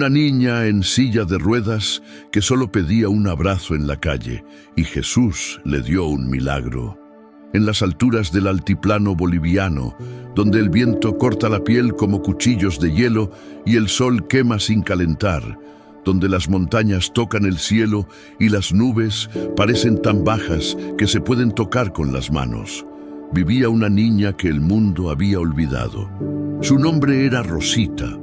una niña en silla de ruedas que solo pedía un abrazo en la calle, y Jesús le dio un milagro. En las alturas del altiplano boliviano, donde el viento corta la piel como cuchillos de hielo y el sol quema sin calentar, donde las montañas tocan el cielo y las nubes parecen tan bajas que se pueden tocar con las manos, vivía una niña que el mundo había olvidado. Su nombre era Rosita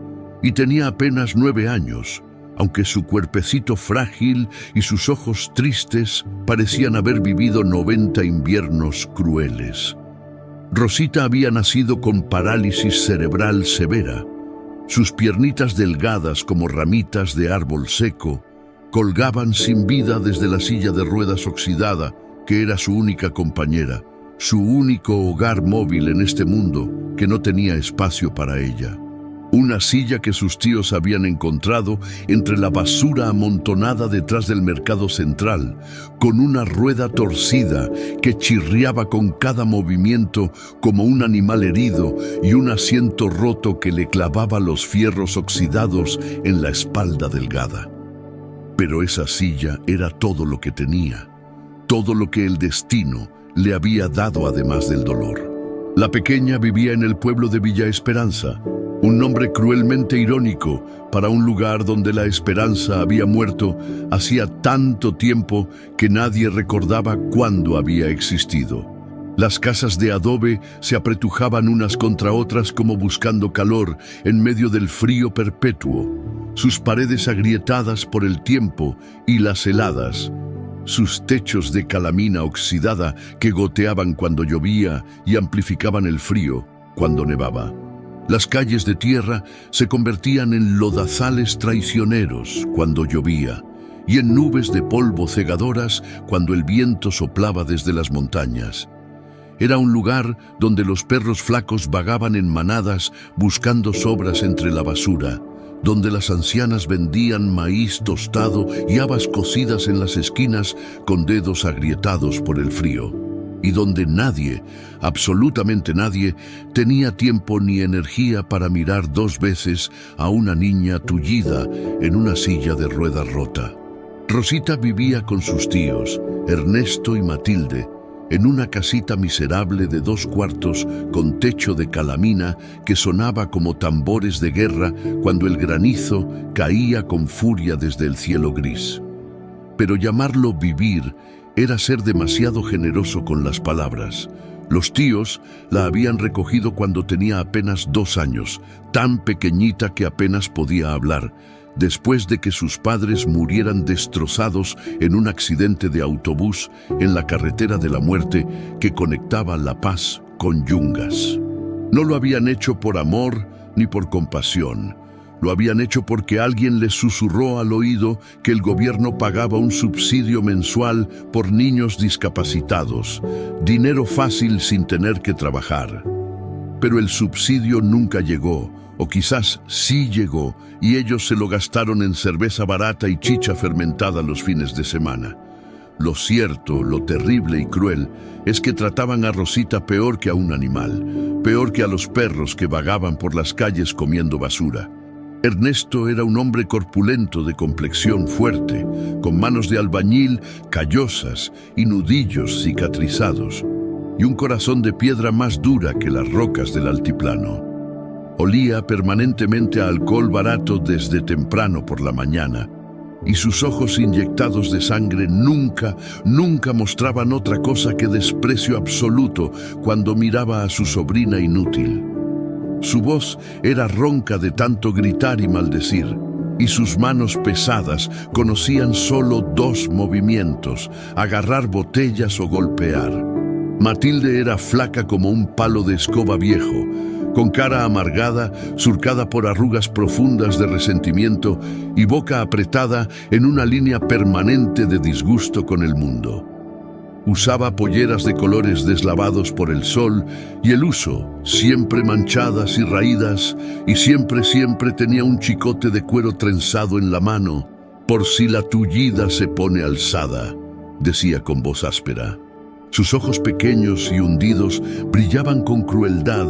y tenía apenas 9 años, aunque su cuerpecito frágil y sus ojos tristes parecían haber vivido 90 inviernos crueles. Rosita había nacido con parálisis cerebral severa. Sus piernitas delgadas como ramitas de árbol seco colgaban sin vida desde la silla de ruedas oxidada, que era su única compañera, su único hogar móvil en este mundo que no tenía espacio para ella. Una silla que sus tíos habían encontrado entre la basura amontonada detrás del mercado central, con una rueda torcida que chirriaba con cada movimiento como un animal herido y un asiento roto que le clavaba los fierros oxidados en la espalda delgada. Pero esa silla era todo lo que tenía, todo lo que el destino le había dado además del dolor. La pequeña vivía en el pueblo de Villa Esperanza, un nombre cruelmente irónico para un lugar donde la esperanza había muerto hacía tanto tiempo que nadie recordaba cuándo había existido. Las casas de adobe se apretujaban unas contra otras como buscando calor en medio del frío perpetuo, sus paredes agrietadas por el tiempo y las heladas, sus techos de calamina oxidada que goteaban cuando llovía y amplificaban el frío cuando nevaba. Las calles de tierra se convertían en lodazales traicioneros cuando llovía y en nubes de polvo cegadoras cuando el viento soplaba desde las montañas. Era un lugar donde los perros flacos vagaban en manadas buscando sobras entre la basura, donde las ancianas vendían maíz tostado y habas cocidas en las esquinas con dedos agrietados por el frío, y donde nadie, absolutamente nadie, tenía tiempo ni energía para mirar 2 veces a una niña tullida en una silla de ruedas rota. Rosita vivía con sus tíos, Ernesto y Matilde, en una casita miserable de 2 cuartos con techo de calamina que sonaba como tambores de guerra cuando el granizo caía con furia desde el cielo gris. Pero llamarlo vivir era ser demasiado generoso con las palabras. Los tíos la habían recogido cuando tenía apenas 2 años, tan pequeñita que apenas podía hablar, después de que sus padres murieran destrozados en un accidente de autobús en la carretera de la muerte que conectaba La Paz con Yungas. No lo habían hecho por amor ni por compasión. Lo habían hecho porque alguien les susurró al oído que el gobierno pagaba un subsidio mensual por niños discapacitados, dinero fácil sin tener que trabajar. Pero el subsidio nunca llegó, o quizás sí llegó, y ellos se lo gastaron en cerveza barata y chicha fermentada los fines de semana. Lo cierto, lo terrible y cruel, es que trataban a Rosita peor que a un animal, peor que a los perros que vagaban por las calles comiendo basura. Ernesto era un hombre corpulento de complexión fuerte, con manos de albañil callosas y nudillos cicatrizados, y un corazón de piedra más dura que las rocas del altiplano. Olía permanentemente a alcohol barato desde temprano por la mañana, y sus ojos inyectados de sangre nunca mostraban otra cosa que desprecio absoluto cuando miraba a su sobrina inútil. Su voz era ronca de tanto gritar y maldecir, y sus manos pesadas conocían solo 2 movimientos: agarrar botellas o golpear. Matilde era flaca como un palo de escoba viejo, con cara amargada, surcada por arrugas profundas de resentimiento y boca apretada en una línea permanente de disgusto con el mundo. Usaba polleras de colores deslavados por el sol y el uso, siempre manchadas y raídas, y siempre tenía un chicote de cuero trenzado en la mano, por si la tullida se pone alzada, decía con voz áspera. Sus ojos pequeños y hundidos brillaban con crueldad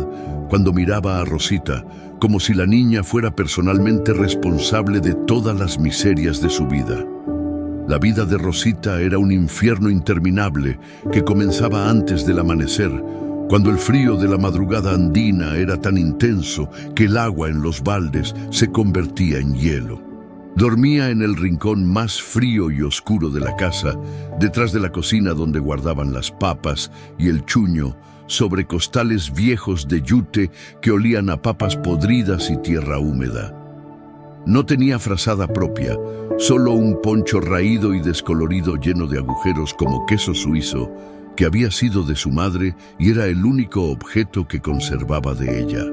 cuando miraba a Rosita, como si la niña fuera personalmente responsable de todas las miserias de su vida. La vida de Rosita era un infierno interminable que comenzaba antes del amanecer, cuando el frío de la madrugada andina era tan intenso que el agua en los baldes se convertía en hielo. Dormía en el rincón más frío y oscuro de la casa, detrás de la cocina donde guardaban las papas y el chuño, sobre costales viejos de yute que olían a papas podridas y tierra húmeda. No tenía frazada propia, solo un poncho raído y descolorido lleno de agujeros como queso suizo, que había sido de su madre y era el único objeto que conservaba de ella.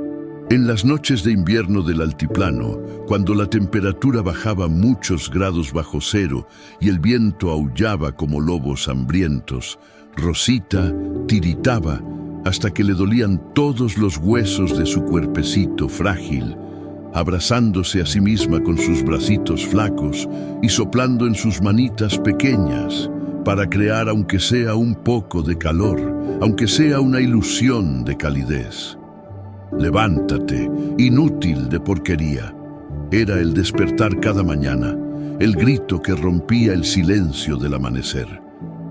En las noches de invierno del altiplano, cuando la temperatura bajaba muchos grados bajo cero y el viento aullaba como lobos hambrientos, Rosita tiritaba hasta que le dolían todos los huesos de su cuerpecito frágil, abrazándose a sí misma con sus bracitos flacos y soplando en sus manitas pequeñas para crear aunque sea un poco de calor, aunque sea una ilusión de calidez. «Levántate, inútil de porquería», era el despertar cada mañana, el grito que rompía el silencio del amanecer.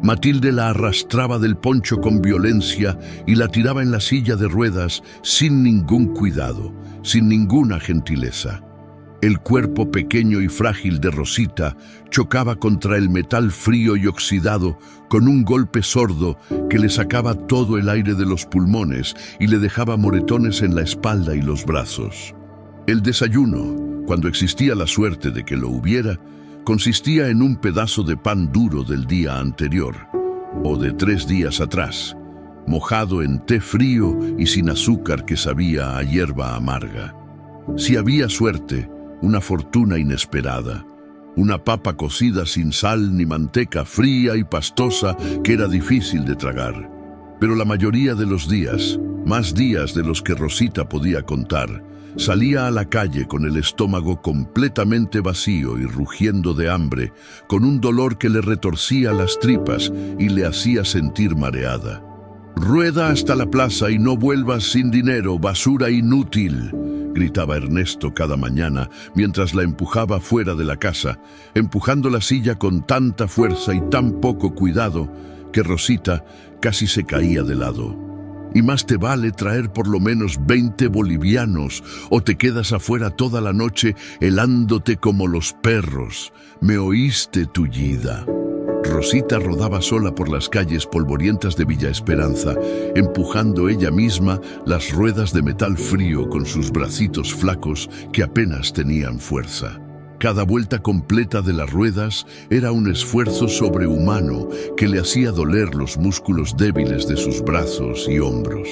Matilde la arrastraba del poncho con violencia y la tiraba en la silla de ruedas sin ningún cuidado, sin ninguna gentileza. El cuerpo pequeño y frágil de Rosita chocaba contra el metal frío y oxidado con un golpe sordo que le sacaba todo el aire de los pulmones y le dejaba moretones en la espalda y los brazos. El desayuno, cuando existía la suerte de que lo hubiera, consistía en un pedazo de pan duro del día anterior, o de 3 días atrás, mojado en té frío y sin azúcar que sabía a hierba amarga. Si había suerte, una fortuna inesperada, una papa cocida sin sal ni manteca, fría y pastosa que era difícil de tragar. Pero la mayoría de los días, más días de los que Rosita podía contar, salía a la calle con el estómago completamente vacío y rugiendo de hambre, con un dolor que le retorcía las tripas y le hacía sentir mareada. «Rueda hasta la plaza y no vuelvas sin dinero, basura inútil», gritaba Ernesto cada mañana mientras la empujaba fuera de la casa, empujando la silla con tanta fuerza y tan poco cuidado que Rosita casi se caía de lado. «Y más te vale traer por lo menos 20 bolivianos o te quedas afuera toda la noche helándote como los perros. ¿Me oíste, tullida?» Rosita rodaba sola por las calles polvorientas de Villa Esperanza, empujando ella misma las ruedas de metal frío con sus bracitos flacos que apenas tenían fuerza. Cada vuelta completa de las ruedas era un esfuerzo sobrehumano que le hacía doler los músculos débiles de sus brazos y hombros.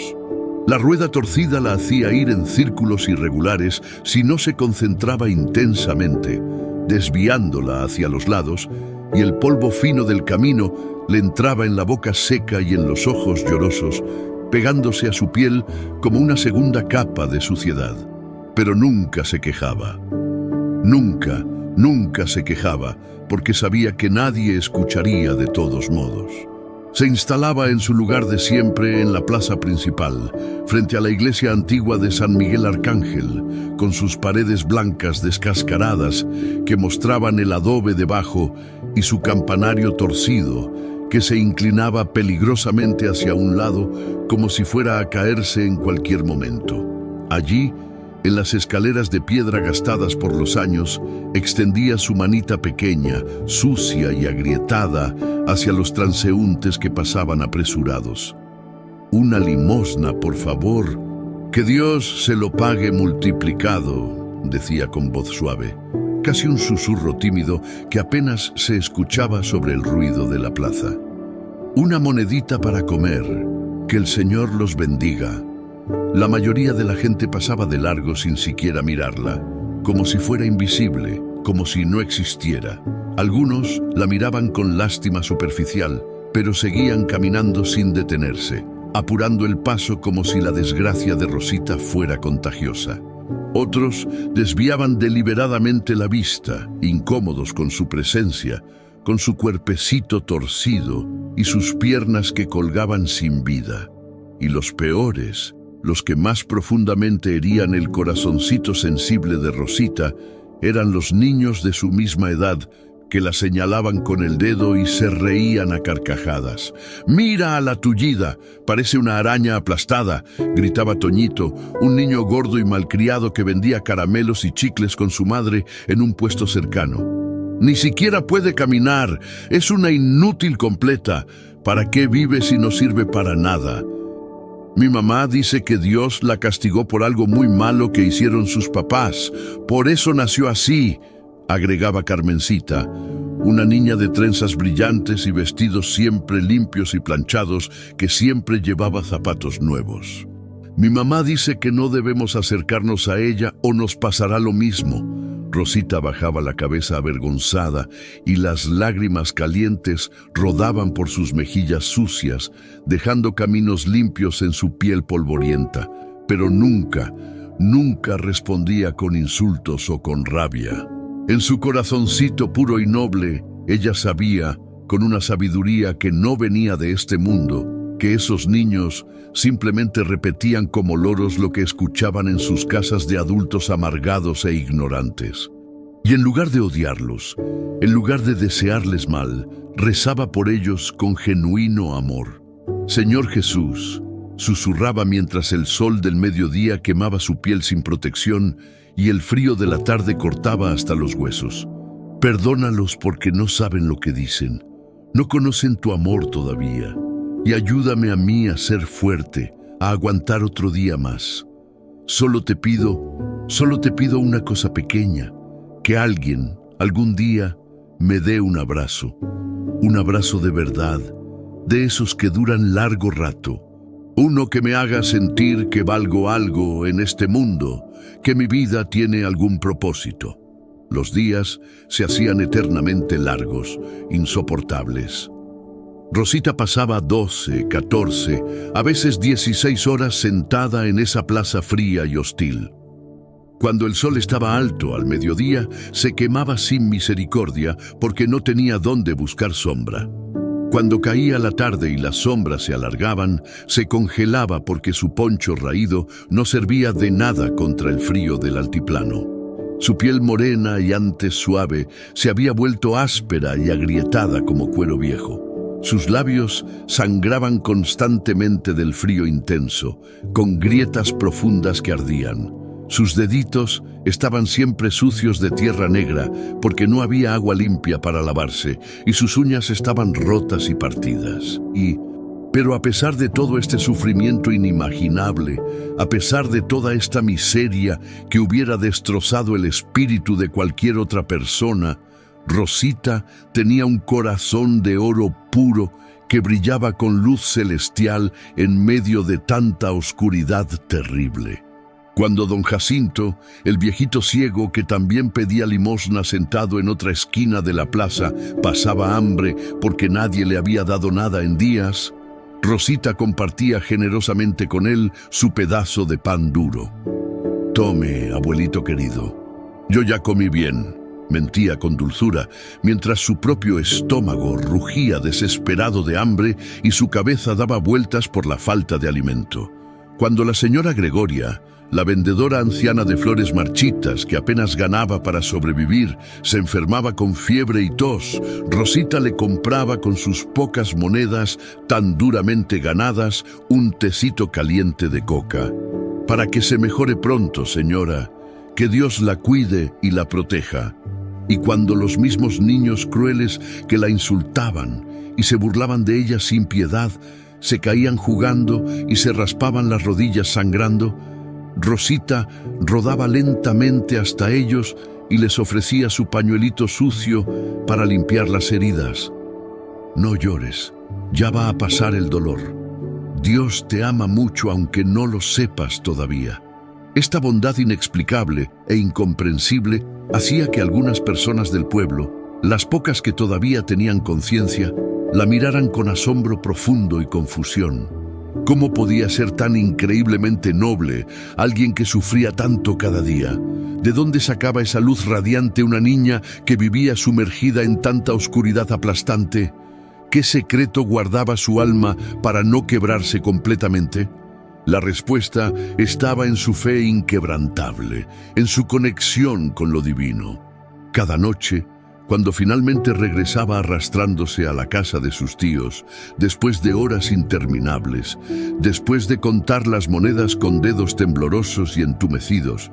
La rueda torcida la hacía ir en círculos irregulares si no se concentraba intensamente, desviándola hacia los lados, y el polvo fino del camino le entraba en la boca seca y en los ojos llorosos, pegándose a su piel como una segunda capa de suciedad. Pero nunca se quejaba. Nunca, nunca se quejaba, porque sabía que nadie escucharía de todos modos. Se instalaba en su lugar de siempre en la plaza principal, frente a la iglesia antigua de San Miguel Arcángel, con sus paredes blancas descascaradas que mostraban el adobe debajo y su campanario torcido, que se inclinaba peligrosamente hacia un lado como si fuera a caerse en cualquier momento. Allí, en las escaleras de piedra gastadas por los años, extendía su manita pequeña, sucia y agrietada, hacia los transeúntes que pasaban apresurados. «Una limosna, por favor. Que Dios se lo pague multiplicado», decía con voz suave, casi un susurro tímido que apenas se escuchaba sobre el ruido de la plaza. «Una monedita para comer. Que el Señor los bendiga». La mayoría de la gente pasaba de largo sin siquiera mirarla, como si fuera invisible, como si no existiera. Algunos la miraban con lástima superficial, pero seguían caminando sin detenerse, apurando el paso como si la desgracia de Rosita fuera contagiosa. Otros desviaban deliberadamente la vista, incómodos con su presencia, con su cuerpecito torcido y sus piernas que colgaban sin vida. Y los peores Los que más profundamente herían el corazoncito sensible de Rosita eran los niños de su misma edad, que la señalaban con el dedo y se reían a carcajadas. «¡Mira a la tullida! Parece una araña aplastada», gritaba Toñito, un niño gordo y malcriado que vendía caramelos y chicles con su madre en un puesto cercano. «Ni siquiera puede caminar, es una inútil completa. ¿Para qué vive si no sirve para nada?» «Mi mamá dice que Dios la castigó por algo muy malo que hicieron sus papás. Por eso nació así», agregaba Carmencita, una niña de trenzas brillantes y vestidos siempre limpios y planchados, que siempre llevaba zapatos nuevos. «Mi mamá dice que no debemos acercarnos a ella o nos pasará lo mismo». Rosita bajaba la cabeza avergonzada y las lágrimas calientes rodaban por sus mejillas sucias, dejando caminos limpios en su piel polvorienta, pero nunca respondía con insultos o con rabia. En su corazoncito puro y noble, ella sabía, con una sabiduría que no venía de este mundo, que esos niños simplemente repetían como loros lo que escuchaban en sus casas de adultos amargados e ignorantes. Y en lugar de odiarlos, en lugar de desearles mal, rezaba por ellos con genuino amor. «Señor Jesús», susurraba mientras el sol del mediodía quemaba su piel sin protección y el frío de la tarde cortaba hasta los huesos. «Perdónalos porque no saben lo que dicen, no conocen tu amor todavía. Y ayúdame a mí a ser fuerte, a aguantar otro día más. Solo te pido una cosa pequeña, que alguien, algún día, me dé un abrazo de verdad, de esos que duran largo rato. Uno que me haga sentir que valgo algo en este mundo, que mi vida tiene algún propósito». Los días se hacían eternamente largos, insoportables. Rosita pasaba 12, 14, a veces 16 horas sentada en esa plaza fría y hostil. Cuando el sol estaba alto al mediodía, se quemaba sin misericordia porque no tenía dónde buscar sombra. Cuando caía la tarde y las sombras se alargaban, se congelaba porque su poncho raído no servía de nada contra el frío del altiplano. Su piel morena y antes suave se había vuelto áspera y agrietada como cuero viejo. Sus labios sangraban constantemente del frío intenso, con grietas profundas que ardían. Sus deditos estaban siempre sucios de tierra negra porque no había agua limpia para lavarse y sus uñas estaban rotas y partidas. Pero a pesar de todo este sufrimiento inimaginable, a pesar de toda esta miseria que hubiera destrozado el espíritu de cualquier otra persona, Rosita tenía un corazón de oro puro que brillaba con luz celestial en medio de tanta oscuridad terrible. Cuando don Jacinto, el viejito ciego que también pedía limosna sentado en otra esquina de la plaza, pasaba hambre porque nadie le había dado nada en días, Rosita compartía generosamente con él su pedazo de pan duro. «Tome, abuelito querido, yo ya comí bien», mentía con dulzura, mientras su propio estómago rugía desesperado de hambre y su cabeza daba vueltas por la falta de alimento. Cuando la señora Gregoria, la vendedora anciana de flores marchitas que apenas ganaba para sobrevivir, se enfermaba con fiebre y tos, Rosita le compraba con sus pocas monedas tan duramente ganadas un tecito caliente de coca. «Para que se mejore pronto, señora, que Dios la cuide y la proteja». Y cuando los mismos niños crueles que la insultaban y se burlaban de ella sin piedad, se caían jugando y se raspaban las rodillas sangrando, Rosita rodaba lentamente hasta ellos y les ofrecía su pañuelito sucio para limpiar las heridas. «No llores, ya va a pasar el dolor. Dios te ama mucho aunque no lo sepas todavía». Esta bondad inexplicable e incomprensible hacía que algunas personas del pueblo, las pocas que todavía tenían conciencia, la miraran con asombro profundo y confusión. ¿Cómo podía ser tan increíblemente noble alguien que sufría tanto cada día? ¿De dónde sacaba esa luz radiante una niña que vivía sumergida en tanta oscuridad aplastante? ¿Qué secreto guardaba su alma para no quebrarse completamente? La respuesta estaba en su fe inquebrantable, en su conexión con lo divino. Cada noche, cuando finalmente regresaba arrastrándose a la casa de sus tíos, después de horas interminables, después de contar las monedas con dedos temblorosos y entumecidos,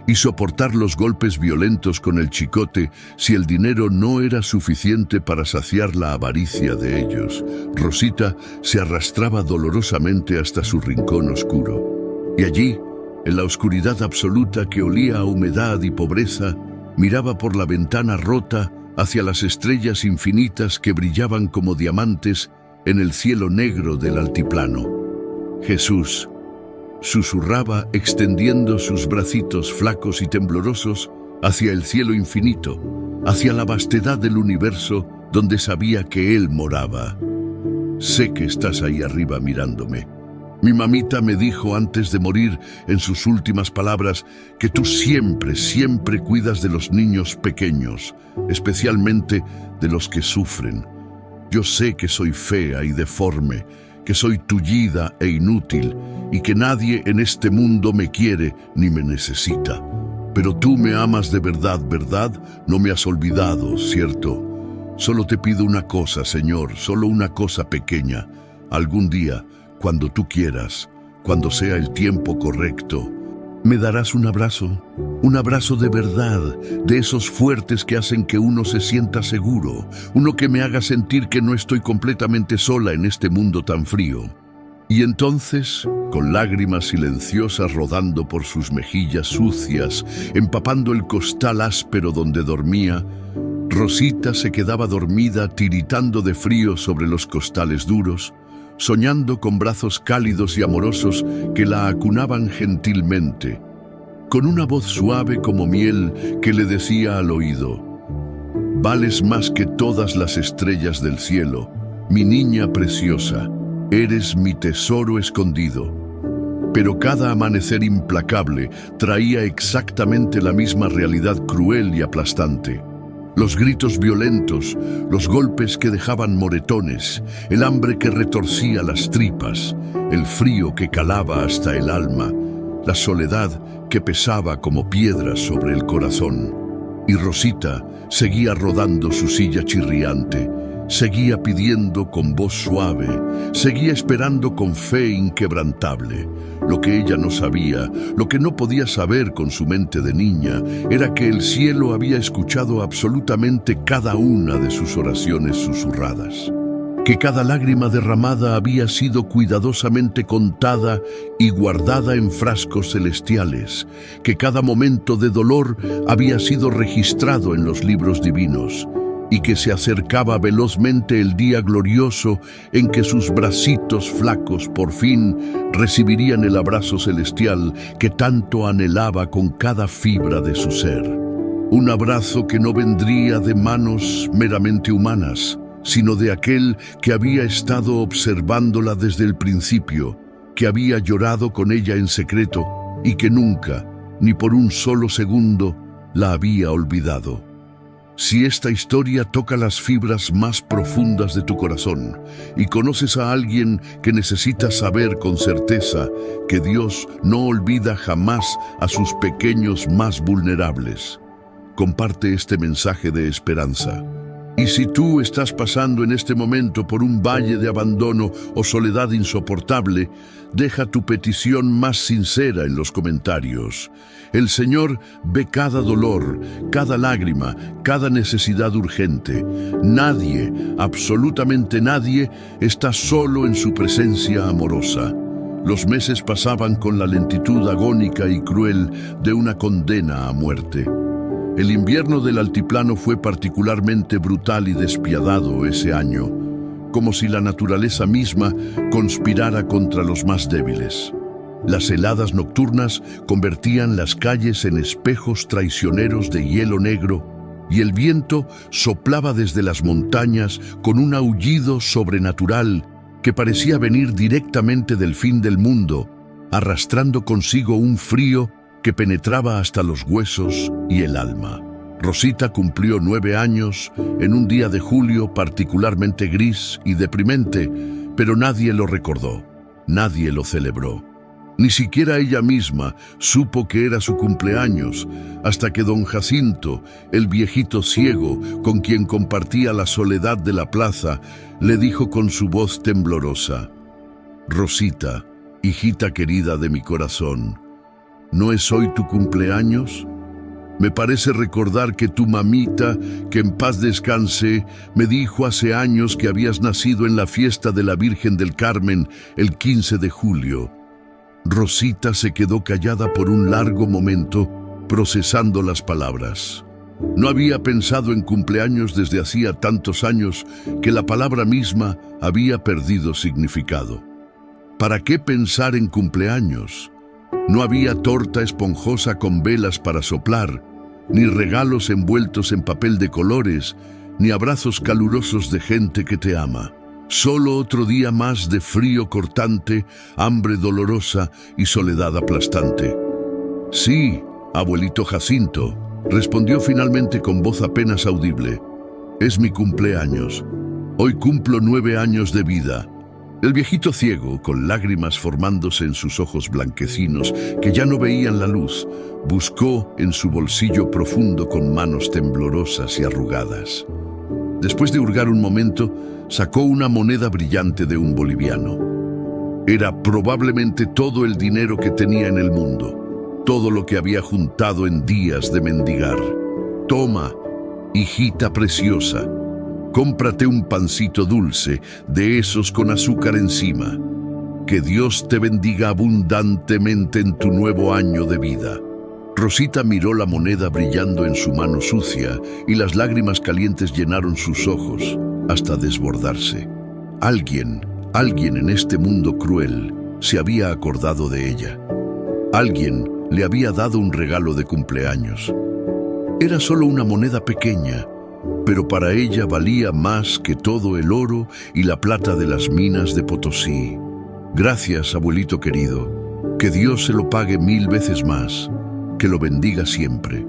y soportar los golpes violentos con el chicote si el dinero no era suficiente para saciar la avaricia de ellos, Rosita se arrastraba dolorosamente hasta su rincón oscuro. Y allí, en la oscuridad absoluta que olía a humedad y pobreza, miraba por la ventana rota hacia las estrellas infinitas que brillaban como diamantes en el cielo negro del altiplano. Jesús, susurraba extendiendo sus bracitos flacos y temblorosos hacia el cielo infinito, hacia la vastedad del universo donde sabía que Él moraba. Sé que estás ahí arriba mirándome. Mi mamita me dijo antes de morir, en sus últimas palabras, que tú siempre, siempre cuidas de los niños pequeños, especialmente de los que sufren. Yo sé que soy fea y deforme, que soy tullida e inútil, y que nadie en este mundo me quiere ni me necesita. Pero tú me amas de verdad, ¿verdad? No me has olvidado, ¿cierto? Solo te pido una cosa, Señor, solo una cosa pequeña. Algún día, cuando tú quieras, cuando sea el tiempo correcto, me darás un abrazo de verdad, de esos fuertes que hacen que uno se sienta seguro, uno que me haga sentir que no estoy completamente sola en este mundo tan frío. Y entonces, con lágrimas silenciosas rodando por sus mejillas sucias, empapando el costal áspero donde dormía, Rosita se quedaba dormida tiritando de frío sobre los costales duros, soñando con brazos cálidos y amorosos que la acunaban gentilmente, con una voz suave como miel que le decía al oído: «Vales más que todas las estrellas del cielo, mi niña preciosa, eres mi tesoro escondido». Pero cada amanecer implacable traía exactamente la misma realidad cruel y aplastante. Los gritos violentos, los golpes que dejaban moretones, el hambre que retorcía las tripas, el frío que calaba hasta el alma, la soledad que pesaba como piedras sobre el corazón. Y Rosita seguía rodando su silla chirriante, seguía pidiendo con voz suave, seguía esperando con fe inquebrantable. Lo que ella no sabía, lo que no podía saber con su mente de niña, era que el cielo había escuchado absolutamente cada una de sus oraciones susurradas, que cada lágrima derramada había sido cuidadosamente contada y guardada en frascos celestiales, que cada momento de dolor había sido registrado en los libros divinos, y que se acercaba velozmente el día glorioso en que sus bracitos flacos por fin recibirían el abrazo celestial que tanto anhelaba con cada fibra de su ser. Un abrazo que no vendría de manos meramente humanas, sino de aquel que había estado observándola desde el principio, que había llorado con ella en secreto y que nunca, ni por un solo segundo, la había olvidado. Si esta historia toca las fibras más profundas de tu corazón y conoces a alguien que necesita saber con certeza que Dios no olvida jamás a sus pequeños más vulnerables, comparte este mensaje de esperanza. Y si tú estás pasando en este momento por un valle de abandono o soledad insoportable, deja tu petición más sincera en los comentarios. El Señor ve cada dolor, cada lágrima, cada necesidad urgente. Nadie, absolutamente nadie, está solo en su presencia amorosa. Los meses pasaban con la lentitud agónica y cruel de una condena a muerte. El invierno del altiplano fue particularmente brutal y despiadado ese año, como si la naturaleza misma conspirara contra los más débiles. Las heladas nocturnas convertían las calles en espejos traicioneros de hielo negro, y el viento soplaba desde las montañas con un aullido sobrenatural que parecía venir directamente del fin del mundo, arrastrando consigo un frío que penetraba hasta los huesos y el alma. Rosita cumplió 9 años en un día de julio particularmente gris y deprimente, pero nadie lo recordó, nadie lo celebró. Ni siquiera ella misma supo que era su cumpleaños, hasta que don Jacinto, el viejito ciego con quien compartía la soledad de la plaza, le dijo con su voz temblorosa: «Rosita, hijita querida de mi corazón, ¿no es hoy tu cumpleaños? Me parece recordar que tu mamita, que en paz descanse, me dijo hace años que habías nacido en la fiesta de la Virgen del Carmen el 15 de julio. Rosita se quedó callada por un largo momento, procesando las palabras. No había pensado en cumpleaños desde hacía tantos años que la palabra misma había perdido significado. ¿Para qué pensar en cumpleaños? No había torta esponjosa con velas para soplar, ni regalos envueltos en papel de colores, ni abrazos calurosos de gente que te ama. Solo otro día más de frío cortante, hambre dolorosa y soledad aplastante. «Sí, abuelito Jacinto», respondió finalmente con voz apenas audible. «Es mi cumpleaños. Hoy cumplo 9 años de vida». El viejito ciego, con lágrimas formándose en sus ojos blanquecinos que ya no veían la luz, buscó en su bolsillo profundo con manos temblorosas y arrugadas. Después de hurgar un momento, sacó una moneda brillante de un boliviano. Era probablemente todo el dinero que tenía en el mundo, todo lo que había juntado en días de mendigar. «Toma, hijita preciosa, cómprate un pancito dulce, de esos con azúcar encima. Que Dios te bendiga abundantemente en tu nuevo año de vida». Rosita miró la moneda brillando en su mano sucia y las lágrimas calientes llenaron sus ojos hasta desbordarse. Alguien en este mundo cruel se había acordado de ella. Alguien le había dado un regalo de cumpleaños. Era solo una moneda pequeña, pero para ella valía más que todo el oro y la plata de las minas de Potosí. «Gracias, abuelito querido. Que Dios se lo pague 1000 veces más. Que lo bendiga siempre».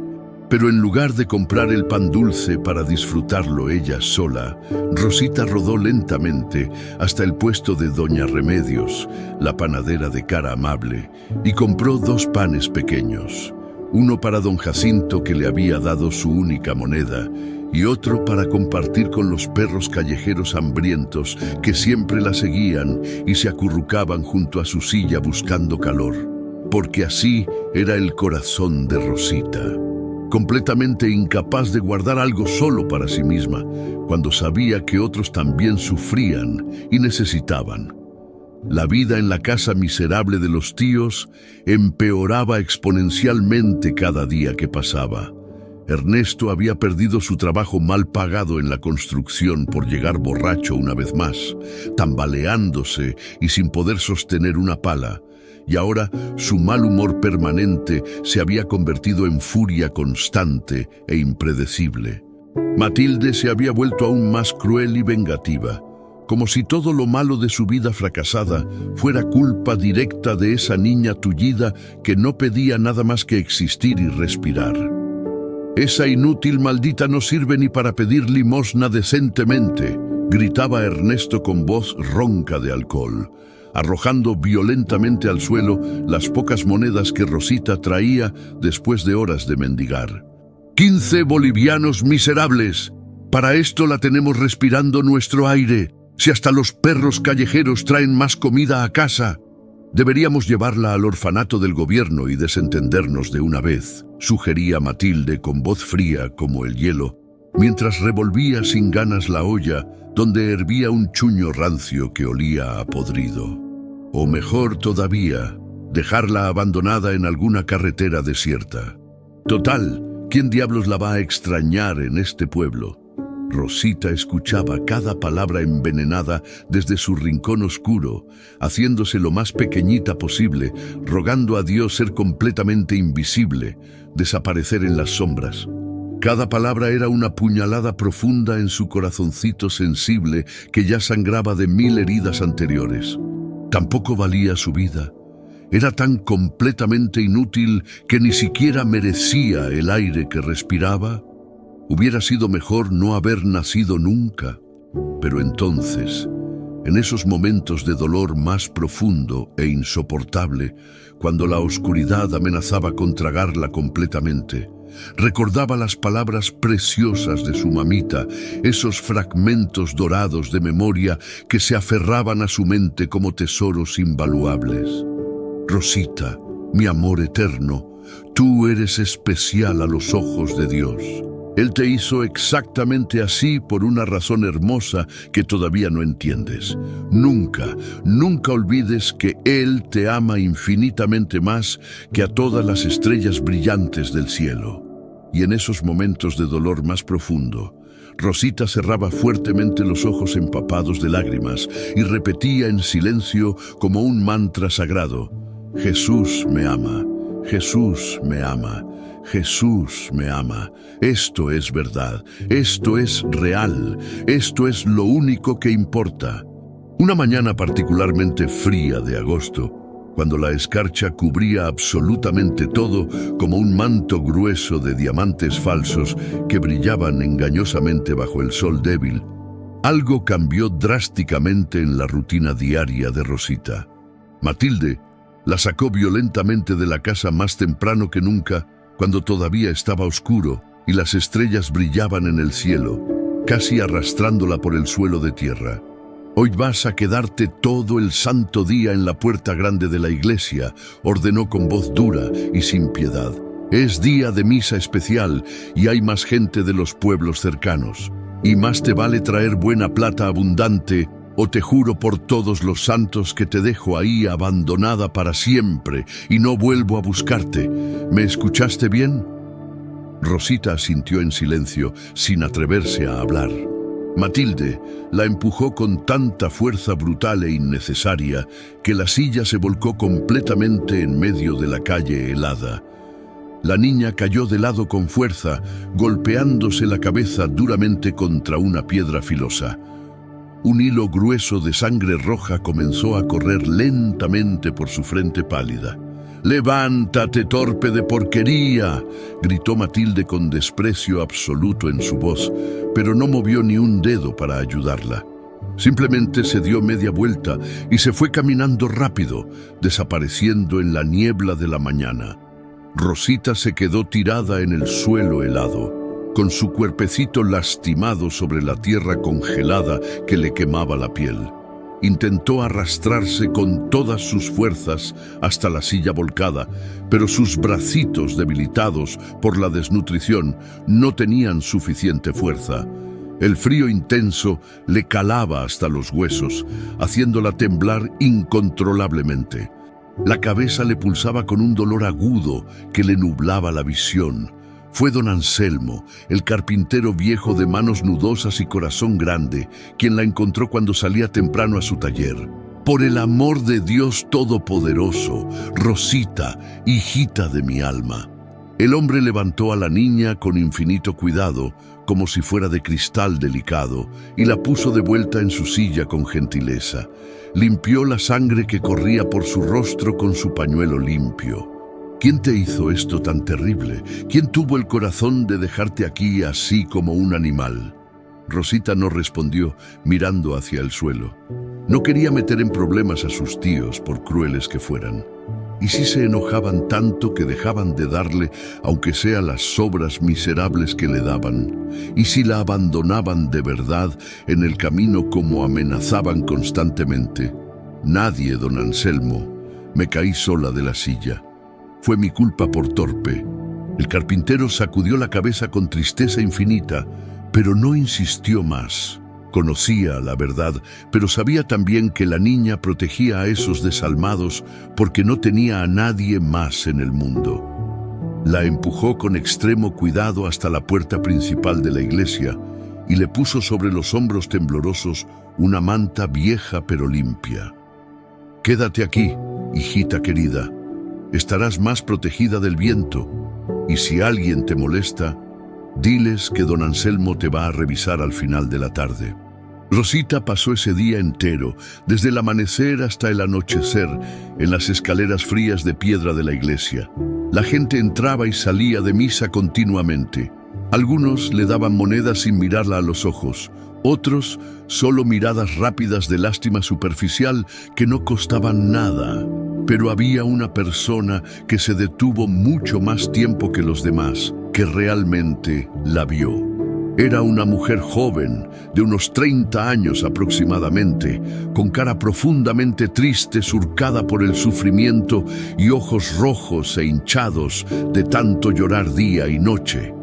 Pero en lugar de comprar el pan dulce para disfrutarlo ella sola, Rosita rodó lentamente hasta el puesto de doña Remedios, la panadera de cara amable, y compró 2 panes pequeños. Uno para don Jacinto, que le había dado su única moneda, y otro para compartir con los perros callejeros hambrientos que siempre la seguían y se acurrucaban junto a su silla buscando calor. Porque así era el corazón de Rosita, completamente incapaz de guardar algo solo para sí misma, cuando sabía que otros también sufrían y necesitaban. La vida en la casa miserable de los tíos empeoraba exponencialmente cada día que pasaba. Ernesto había perdido su trabajo mal pagado en la construcción por llegar borracho una vez más, tambaleándose y sin poder sostener una pala. Y ahora su mal humor permanente se había convertido en furia constante e impredecible. Matilde se había vuelto aún más cruel y vengativa, como si todo lo malo de su vida fracasada fuera culpa directa de esa niña tullida que no pedía nada más que existir y respirar. «Esa inútil maldita no sirve ni para pedir limosna decentemente», gritaba Ernesto con voz ronca de alcohol, arrojando violentamente al suelo las pocas monedas que Rosita traía después de horas de mendigar. «15 bolivianos miserables. Para esto la tenemos respirando nuestro aire, si hasta los perros callejeros traen más comida a casa. Deberíamos llevarla al orfanato del gobierno y desentendernos de una vez», sugería Matilde con voz fría como el hielo, mientras revolvía sin ganas la olla donde hervía un chuño rancio que olía a podrido. O mejor todavía, dejarla abandonada en alguna carretera desierta. Total, ¿quién diablos la va a extrañar en este pueblo? Rosita escuchaba cada palabra envenenada desde su rincón oscuro, haciéndose lo más pequeñita posible, rogando a Dios ser completamente invisible, desaparecer en las sombras. Cada palabra era una puñalada profunda en su corazoncito sensible que ya sangraba de 1000 heridas anteriores. Tampoco valía su vida. Era tan completamente inútil que ni siquiera merecía el aire que respiraba. Hubiera sido mejor no haber nacido nunca. Pero entonces, En esos momentos de dolor más profundo e insoportable, cuando la oscuridad amenazaba con tragarla completamente, recordaba las palabras preciosas de su mamita, esos fragmentos dorados de memoria que se aferraban a su mente como tesoros invaluables. Rosita, mi amor eterno, tú eres especial a los ojos de Dios. Él te hizo exactamente así por una razón hermosa que todavía no entiendes. Nunca, nunca olvides que Él te ama infinitamente más que a todas las estrellas brillantes del cielo. Y en esos momentos de dolor más profundo, Rosita cerraba fuertemente los ojos empapados de lágrimas y repetía en silencio como un mantra sagrado: Jesús me ama, Jesús me ama. Jesús me ama. Esto es verdad, esto es real, esto es lo único que importa. Una mañana particularmente fría de agosto, cuando la escarcha cubría absolutamente todo como un manto grueso de diamantes falsos que brillaban engañosamente bajo el sol débil, algo cambió drásticamente en la rutina diaria de Rosita. Matilde la sacó violentamente de la casa más temprano que nunca, cuando todavía estaba oscuro y las estrellas brillaban en el cielo, casi arrastrándola por el suelo de tierra. Hoy vas a quedarte todo el santo día en la puerta grande de la iglesia, ordenó con voz dura y sin piedad. Es día de misa especial y hay más gente de los pueblos cercanos. Y más te vale traer buena plata abundante, o te juro por todos los santos que te dejo ahí abandonada para siempre y no vuelvo a buscarte. ¿Me escuchaste bien? Rosita asintió en silencio, sin atreverse a hablar. Matilde la empujó con tanta fuerza brutal e innecesaria que la silla se volcó completamente en medio de la calle helada. La niña cayó de lado con fuerza, golpeándose la cabeza duramente contra una piedra filosa. Un hilo grueso de sangre roja comenzó a correr lentamente por su frente pálida. «¡Levántate, torpe de porquería!», gritó Matilde con desprecio absoluto en su voz, pero no movió ni un dedo para ayudarla. Simplemente se dio media vuelta y se fue caminando rápido, desapareciendo en la niebla de la mañana. Rosita se quedó tirada en el suelo helado, con su cuerpecito lastimado sobre la tierra congelada que le quemaba la piel. Intentó arrastrarse con todas sus fuerzas hasta la silla volcada, pero sus bracitos debilitados por la desnutrición no tenían suficiente fuerza. El frío intenso le calaba hasta los huesos, haciéndola temblar incontrolablemente. La cabeza le pulsaba con un dolor agudo que le nublaba la visión. Fue don Anselmo, el carpintero viejo de manos nudosas y corazón grande, quien la encontró cuando salía temprano a su taller. «Por el amor de Dios Todopoderoso, Rosita, hijita de mi alma». El hombre levantó a la niña con infinito cuidado, como si fuera de cristal delicado, y la puso de vuelta en su silla con gentileza. Limpió la sangre que corría por su rostro con su pañuelo limpio. ¿Quién te hizo esto tan terrible? ¿Quién tuvo el corazón de dejarte aquí así como un animal? Rosita no respondió, mirando hacia el suelo. No quería meter en problemas a sus tíos, por crueles que fueran. ¿Y si se enojaban tanto que dejaban de darle, aunque sea las sobras miserables que le daban? ¿Y si la abandonaban de verdad en el camino como amenazaban constantemente? Nadie, don Anselmo. Me caí sola de la silla. Fue mi culpa por torpe. El carpintero sacudió la cabeza con tristeza infinita, pero no insistió más. Conocía la verdad, pero sabía también que la niña protegía a esos desalmados porque no tenía a nadie más en el mundo. La empujó con extremo cuidado hasta la puerta principal de la iglesia y le puso sobre los hombros temblorosos una manta vieja pero limpia. «Quédate aquí, hijita querida. Estarás más protegida del viento, y si alguien te molesta, diles que don Anselmo te va a revisar al final de la tarde». Rosita pasó ese día entero, desde el amanecer hasta el anochecer, en las escaleras frías de piedra de la iglesia. La gente entraba y salía de misa continuamente. Algunos le daban monedas sin mirarla a los ojos, Otros, solo miradas rápidas de lástima superficial que no costaban nada. Pero había una persona que se detuvo mucho más tiempo que los demás, que realmente la vio. Era una mujer joven, de unos 30 años aproximadamente, con cara profundamente triste, surcada por el sufrimiento y ojos rojos e hinchados de tanto llorar día y noche.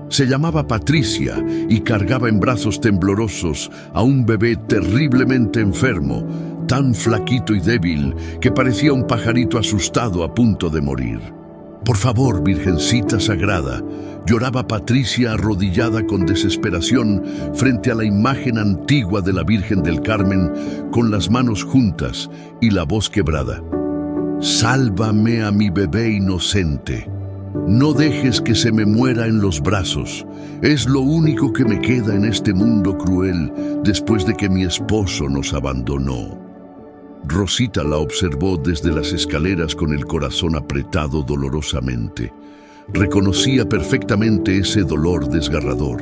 Se llamaba Patricia y cargaba en brazos temblorosos a un bebé terriblemente enfermo, tan flaquito y débil que parecía un pajarito asustado a punto de morir. «Por favor, Virgencita Sagrada», lloraba Patricia arrodillada con desesperación frente a la imagen antigua de la Virgen del Carmen, con las manos juntas y la voz quebrada. «Sálvame a mi bebé inocente. No dejes que se me muera en los brazos. Es lo único que me queda en este mundo cruel después de que mi esposo nos abandonó». Rosita la observó desde las escaleras con el corazón apretado dolorosamente. Reconocía perfectamente ese dolor desgarrador.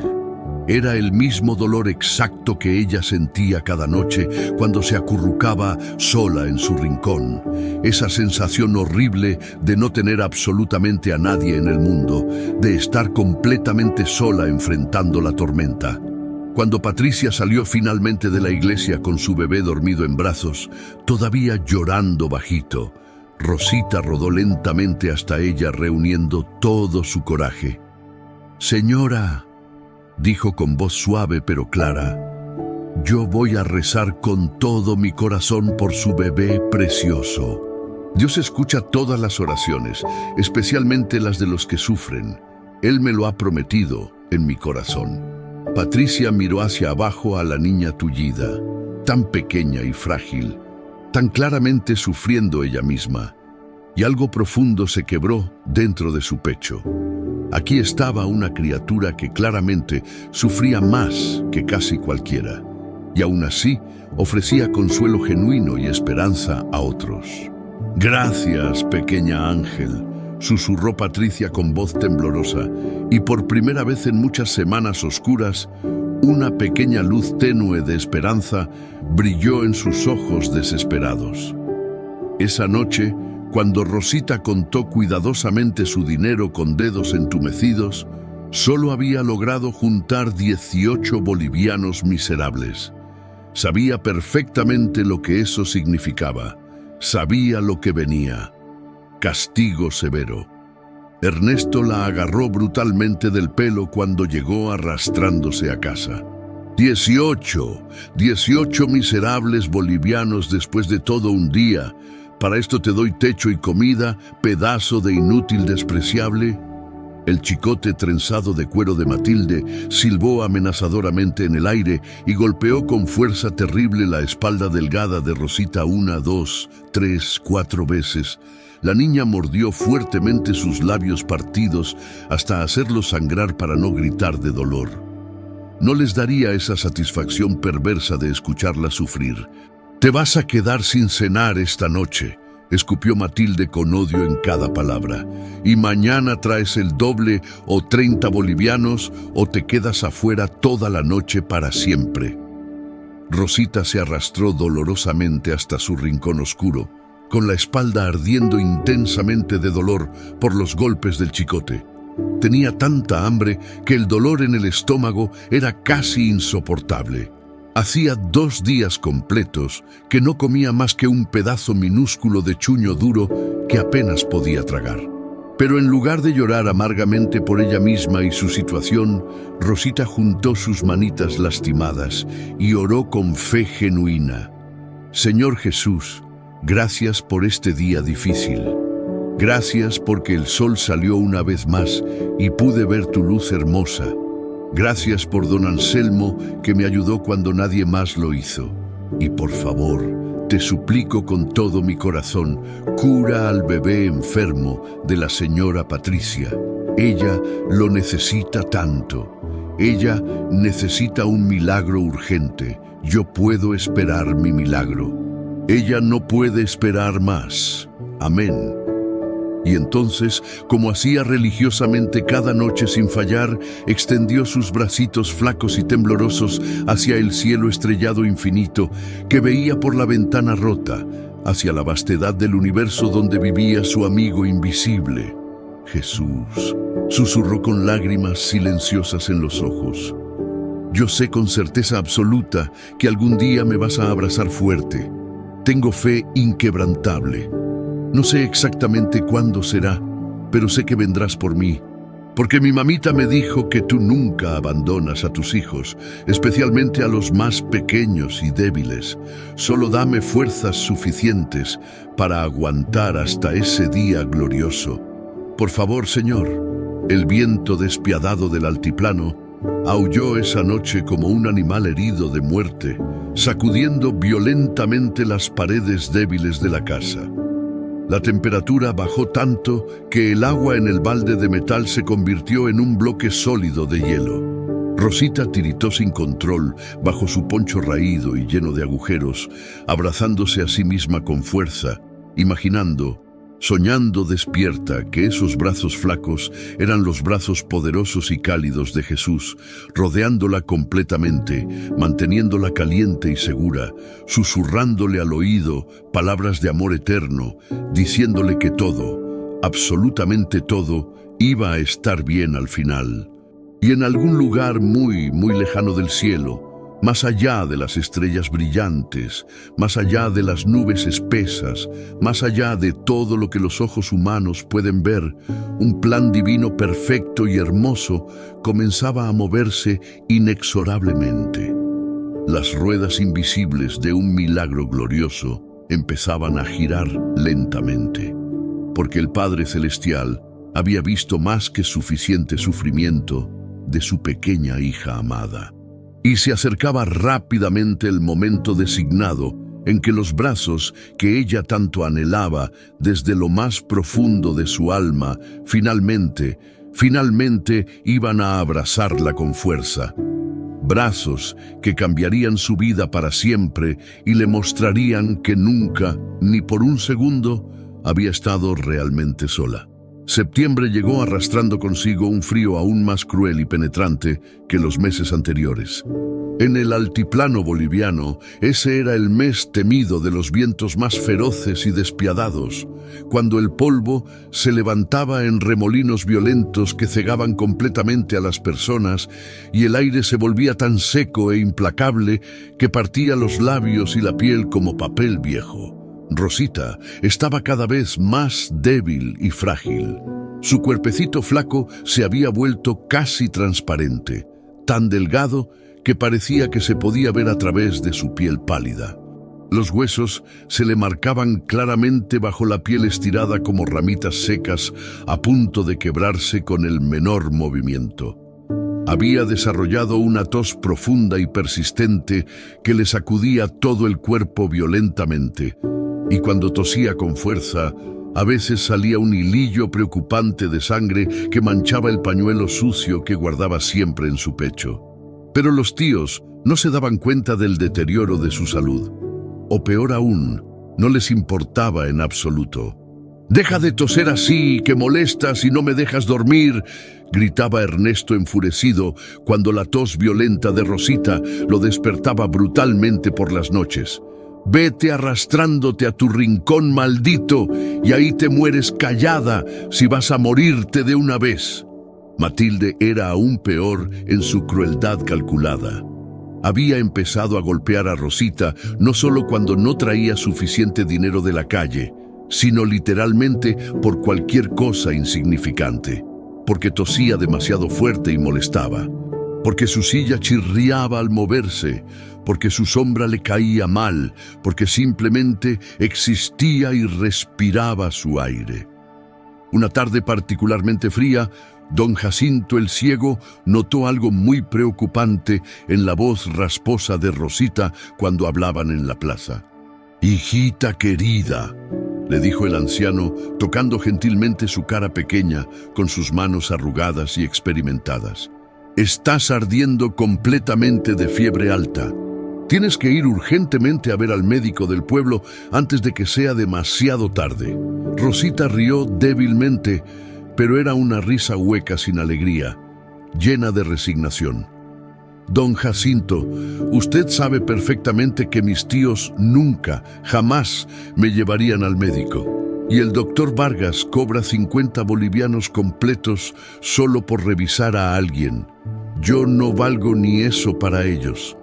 Era el mismo dolor exacto que ella sentía cada noche cuando se acurrucaba sola en su rincón. Esa sensación horrible de no tener absolutamente a nadie en el mundo, de estar completamente sola enfrentando la tormenta. Cuando Patricia salió finalmente de la iglesia con su bebé dormido en brazos, todavía llorando bajito, Rosita rodó lentamente hasta ella reuniendo todo su coraje. «Señora», dijo con voz suave pero clara, «yo voy a rezar con todo mi corazón por su bebé precioso. Dios escucha todas las oraciones, especialmente las de los que sufren. Él me lo ha prometido en mi corazón». Patricia miró hacia abajo a la niña tullida, tan pequeña y frágil, tan claramente sufriendo ella misma, y algo profundo se quebró dentro de su pecho. Aquí estaba una criatura que claramente sufría más que casi cualquiera, y aún así ofrecía consuelo genuino y esperanza a otros. «Gracias, pequeña ángel», susurró Patricia con voz temblorosa, y por primera vez en muchas semanas oscuras, una pequeña luz tenue de esperanza brilló en sus ojos desesperados. Esa noche, cuando Rosita contó cuidadosamente su dinero con dedos entumecidos, solo había logrado juntar 18 bolivianos miserables. Sabía perfectamente lo que eso significaba. Sabía lo que venía. Castigo severo. Ernesto la agarró brutalmente del pelo cuando llegó arrastrándose a casa. 18 miserables bolivianos después de todo un día. ¿Para esto te doy techo y comida, pedazo de inútil despreciable? El chicote trenzado de cuero de Matilde silbó amenazadoramente en el aire y golpeó con fuerza terrible la espalda delgada de Rosita 1, 2, 3, 4 veces. La niña mordió fuertemente sus labios partidos hasta hacerlos sangrar para no gritar de dolor. No les daría esa satisfacción perversa de escucharla sufrir. «Te vas a quedar sin cenar esta noche», escupió Matilde con odio en cada palabra. «Y mañana traes el doble o 30 bolivianos o te quedas afuera toda la noche para siempre». Rosita se arrastró dolorosamente hasta su rincón oscuro, con la espalda ardiendo intensamente de dolor por los golpes del chicote. Tenía tanta hambre que el dolor en el estómago era casi insoportable. Hacía 2 días completos que no comía más que un pedazo minúsculo de chuño duro que apenas podía tragar. Pero en lugar de llorar amargamente por ella misma y su situación, Rosita juntó sus manitas lastimadas y oró con fe genuina. «Señor Jesús, gracias por este día difícil. Gracias porque el sol salió una vez más y pude ver tu luz hermosa. Gracias por don Anselmo, que me ayudó cuando nadie más lo hizo. Y por favor, te suplico con todo mi corazón, cura al bebé enfermo de la señora Patricia. Ella lo necesita tanto. Ella necesita un milagro urgente. Yo puedo esperar mi milagro. Ella no puede esperar más. Amén». Y entonces, como hacía religiosamente cada noche sin fallar, extendió sus bracitos flacos y temblorosos hacia el cielo estrellado infinito que veía por la ventana rota, hacia la vastedad del universo donde vivía su amigo invisible. Jesús, susurró con lágrimas silenciosas en los ojos. Yo sé con certeza absoluta que algún día me vas a abrazar fuerte. Tengo fe inquebrantable. No sé exactamente cuándo será, pero sé que vendrás por mí, porque mi mamita me dijo que tú nunca abandonas a tus hijos, especialmente a los más pequeños y débiles. Solo dame fuerzas suficientes para aguantar hasta ese día glorioso. Por favor, Señor. El viento despiadado del altiplano aulló esa noche como un animal herido de muerte, sacudiendo violentamente las paredes débiles de la casa. La temperatura bajó tanto que el agua en el balde de metal se convirtió en un bloque sólido de hielo. Rosita tiritó sin control bajo su poncho raído y lleno de agujeros, abrazándose a sí misma con fuerza, imaginando, soñando despierta que esos brazos flacos eran los brazos poderosos y cálidos de Jesús, rodeándola completamente, manteniéndola caliente y segura, susurrándole al oído palabras de amor eterno, diciéndole que todo, absolutamente todo, iba a estar bien al final. Y en algún lugar muy, muy lejano del cielo, más allá de las estrellas brillantes, más allá de las nubes espesas, más allá de todo lo que los ojos humanos pueden ver, un plan divino perfecto y hermoso comenzaba a moverse inexorablemente. Las ruedas invisibles de un milagro glorioso empezaban a girar lentamente, porque el Padre Celestial había visto más que suficiente sufrimiento de su pequeña hija amada. Y se acercaba rápidamente el momento designado en que los brazos que ella tanto anhelaba desde lo más profundo de su alma, finalmente iban a abrazarla con fuerza. Brazos que cambiarían su vida para siempre y le mostrarían que nunca, ni por un segundo, había estado realmente sola. Septiembre llegó arrastrando consigo un frío aún más cruel y penetrante que los meses anteriores. En el altiplano boliviano, ese era el mes temido de los vientos más feroces y despiadados, cuando el polvo se levantaba en remolinos violentos que cegaban completamente a las personas y el aire se volvía tan seco e implacable que partía los labios y la piel como papel viejo. Rosita estaba cada vez más débil y frágil. Su cuerpecito flaco se había vuelto casi transparente, tan delgado que parecía que se podía ver a través de su piel pálida. Los huesos se le marcaban claramente bajo la piel estirada como ramitas secas a punto de quebrarse con el menor movimiento. Había desarrollado una tos profunda y persistente que le sacudía todo el cuerpo violentamente. Y cuando tosía con fuerza, a veces salía un hilillo preocupante de sangre que manchaba el pañuelo sucio que guardaba siempre en su pecho. Pero los tíos no se daban cuenta del deterioro de su salud. O peor aún, no les importaba en absoluto. «¡Deja de toser así, que molestas y no me dejas dormir!», gritaba Ernesto enfurecido cuando la tos violenta de Rosita lo despertaba brutalmente por las noches. «Vete arrastrándote a tu rincón maldito y ahí te mueres callada si vas a morirte de una vez». Matilde era aún peor en su crueldad calculada. Había empezado a golpear a Rosita no solo cuando no traía suficiente dinero de la calle, sino literalmente por cualquier cosa insignificante, porque tosía demasiado fuerte y molestaba, porque su silla chirriaba al moverse, porque su sombra le caía mal, porque simplemente existía y respiraba su aire. Una tarde particularmente fría, don Jacinto el Ciego notó algo muy preocupante en la voz rasposa de Rosita cuando hablaban en la plaza. «Hijita querida», le dijo el anciano, tocando gentilmente su cara pequeña con sus manos arrugadas y experimentadas. «Estás ardiendo completamente de fiebre alta. Tienes que ir urgentemente a ver al médico del pueblo antes de que sea demasiado tarde. Rosita rió débilmente, pero era una risa hueca sin alegría, llena de resignación. Don Jacinto, usted sabe perfectamente que mis tíos nunca, jamás me llevarían al médico. Y el doctor Vargas cobra 50 bolivianos completos solo por revisar a alguien. Yo no valgo ni eso para ellos.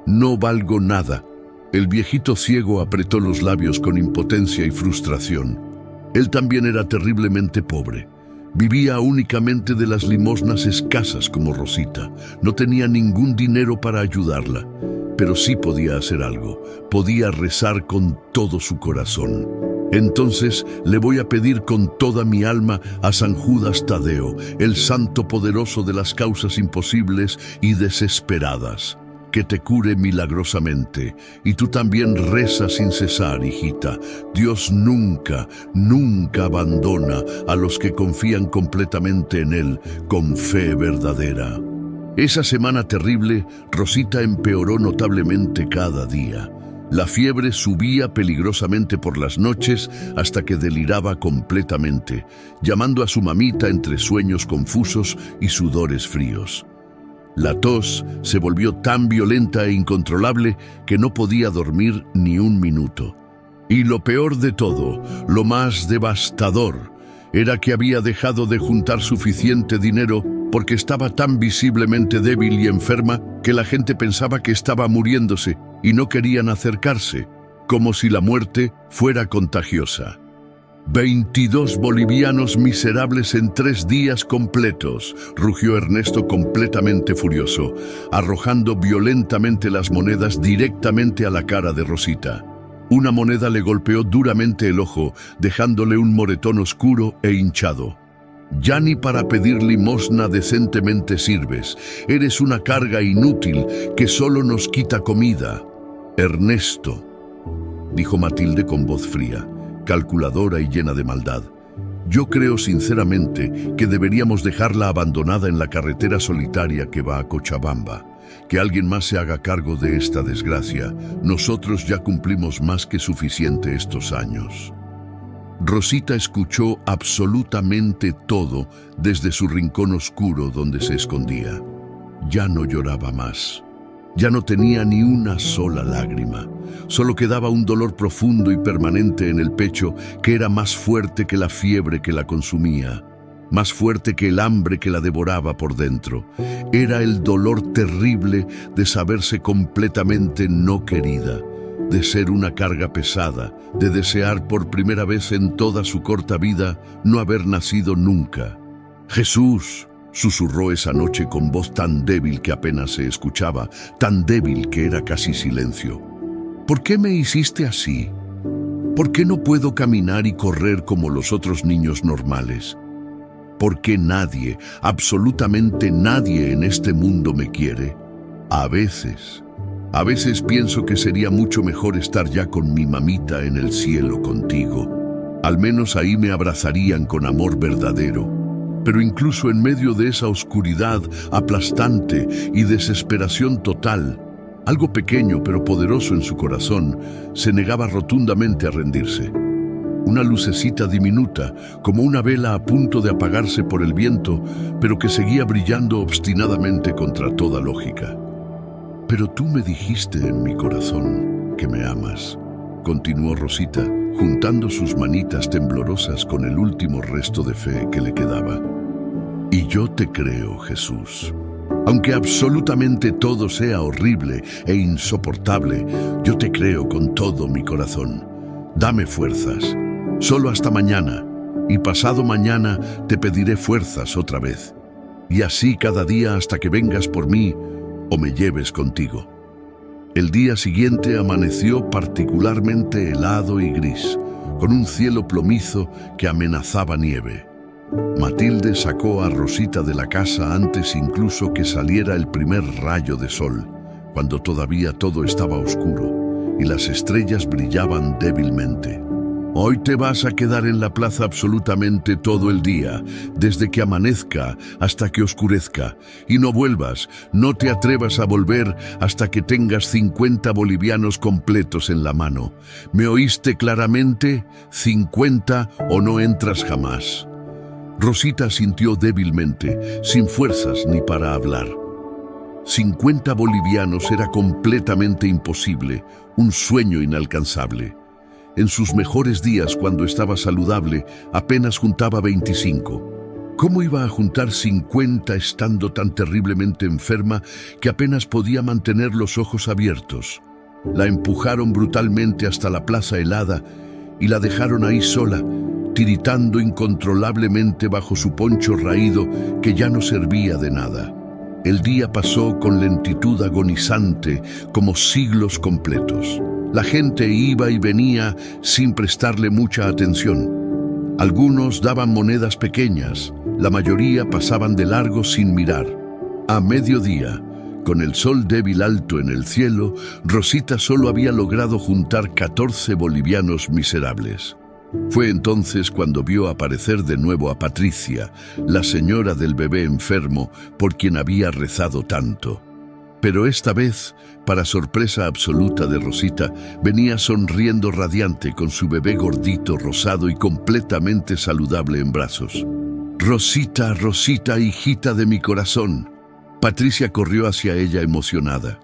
No valgo nada. El viejito ciego apretó los labios con impotencia y frustración. Él también era terriblemente pobre. Vivía únicamente de las limosnas escasas como Rosita. No tenía ningún dinero para ayudarla, pero sí podía hacer algo. Podía rezar con todo su corazón. Entonces le voy a pedir con toda mi alma a San Judas Tadeo, el santo poderoso de las causas imposibles y desesperadas, que te cure milagrosamente. Y tú también reza sin cesar, hijita. Dios nunca, nunca abandona a los que confían completamente en Él, con fe verdadera. Esa semana terrible, Rosita empeoró notablemente cada día. La fiebre subía peligrosamente por las noches hasta que deliraba completamente, llamando a su mamita entre sueños confusos y sudores fríos. La tos se volvió tan violenta e incontrolable que no podía dormir ni un minuto. Y lo peor de todo, lo más devastador, era que había dejado de juntar suficiente dinero porque estaba tan visiblemente débil y enferma que la gente pensaba que estaba muriéndose y no querían acercarse, como si la muerte fuera contagiosa. 22 bolivianos miserables en 3 días completos, rugió Ernesto completamente furioso, arrojando violentamente las monedas directamente a la cara de Rosita. Una moneda le golpeó duramente el ojo, dejándole un moretón oscuro e hinchado. Ya ni para pedir limosna decentemente sirves. Eres una carga inútil que solo nos quita comida. Ernesto, dijo Matilde con voz fría, calculadora y llena de maldad. Yo creo sinceramente que deberíamos dejarla abandonada en la carretera solitaria que va a Cochabamba. Que alguien más se haga cargo de esta desgracia. Nosotros ya cumplimos más que suficiente estos años. Rosita escuchó absolutamente todo desde su rincón oscuro donde se escondía. Ya no lloraba más. Ya no tenía ni una sola lágrima. Solo quedaba un dolor profundo y permanente en el pecho que era más fuerte que la fiebre que la consumía, más fuerte que el hambre que la devoraba por dentro. Era el dolor terrible de saberse completamente no querida, de ser una carga pesada, de desear por primera vez en toda su corta vida no haber nacido nunca. «Jesús», susurró esa noche con voz tan débil que apenas se escuchaba, tan débil que era casi silencio. «¿Por qué me hiciste así? ¿Por qué no puedo caminar y correr como los otros niños normales? ¿Por qué nadie, absolutamente nadie en este mundo me quiere? A veces pienso que sería mucho mejor estar ya con mi mamita en el cielo contigo. Al menos ahí me abrazarían con amor verdadero. Pero incluso en medio de esa oscuridad aplastante y desesperación total, algo pequeño pero poderoso en su corazón se negaba rotundamente a rendirse. Una lucecita diminuta, como una vela a punto de apagarse por el viento, pero que seguía brillando obstinadamente contra toda lógica. «Pero tú me dijiste en mi corazón que me amas», continuó Rosita, juntando sus manitas temblorosas con el último resto de fe que le quedaba. «Y yo te creo, Jesús. Aunque absolutamente todo sea horrible e insoportable, yo te creo con todo mi corazón. Dame fuerzas. Solo hasta mañana, y pasado mañana te pediré fuerzas otra vez. Y así cada día hasta que vengas por mí o me lleves contigo». El día siguiente amaneció particularmente helado y gris, con un cielo plomizo que amenazaba nieve. Matilde sacó a Rosita de la casa antes incluso que saliera el primer rayo de sol, cuando todavía todo estaba oscuro y las estrellas brillaban débilmente. Hoy te vas a quedar en la plaza absolutamente todo el día, desde que amanezca hasta que oscurezca. Y no vuelvas, no te atrevas a volver hasta que tengas 50 bolivianos completos en la mano. ¿Me oíste claramente? 50 o no entras jamás. Rosita sintió débilmente, sin fuerzas ni para hablar. 50 bolivianos era completamente imposible, un sueño inalcanzable. En sus mejores días, cuando estaba saludable, apenas juntaba 25. ¿Cómo iba a juntar 50 estando tan terriblemente enferma que apenas podía mantener los ojos abiertos? La empujaron brutalmente hasta la plaza helada y la dejaron ahí sola, tiritando incontrolablemente bajo su poncho raído que ya no servía de nada. El día pasó con lentitud agonizante, como siglos completos. La gente iba y venía sin prestarle mucha atención. Algunos daban monedas pequeñas, la mayoría pasaban de largo sin mirar. A mediodía, con el sol débil alto en el cielo, Rosita solo había logrado juntar 14 bolivianos miserables. Fue entonces cuando vio aparecer de nuevo a Patricia, la señora del bebé enfermo por quien había rezado tanto. Pero esta vez, para sorpresa absoluta de Rosita, venía sonriendo radiante con su bebé gordito, rosado y completamente saludable en brazos. «Rosita, Rosita, hijita de mi corazón». Patricia corrió hacia ella emocionada.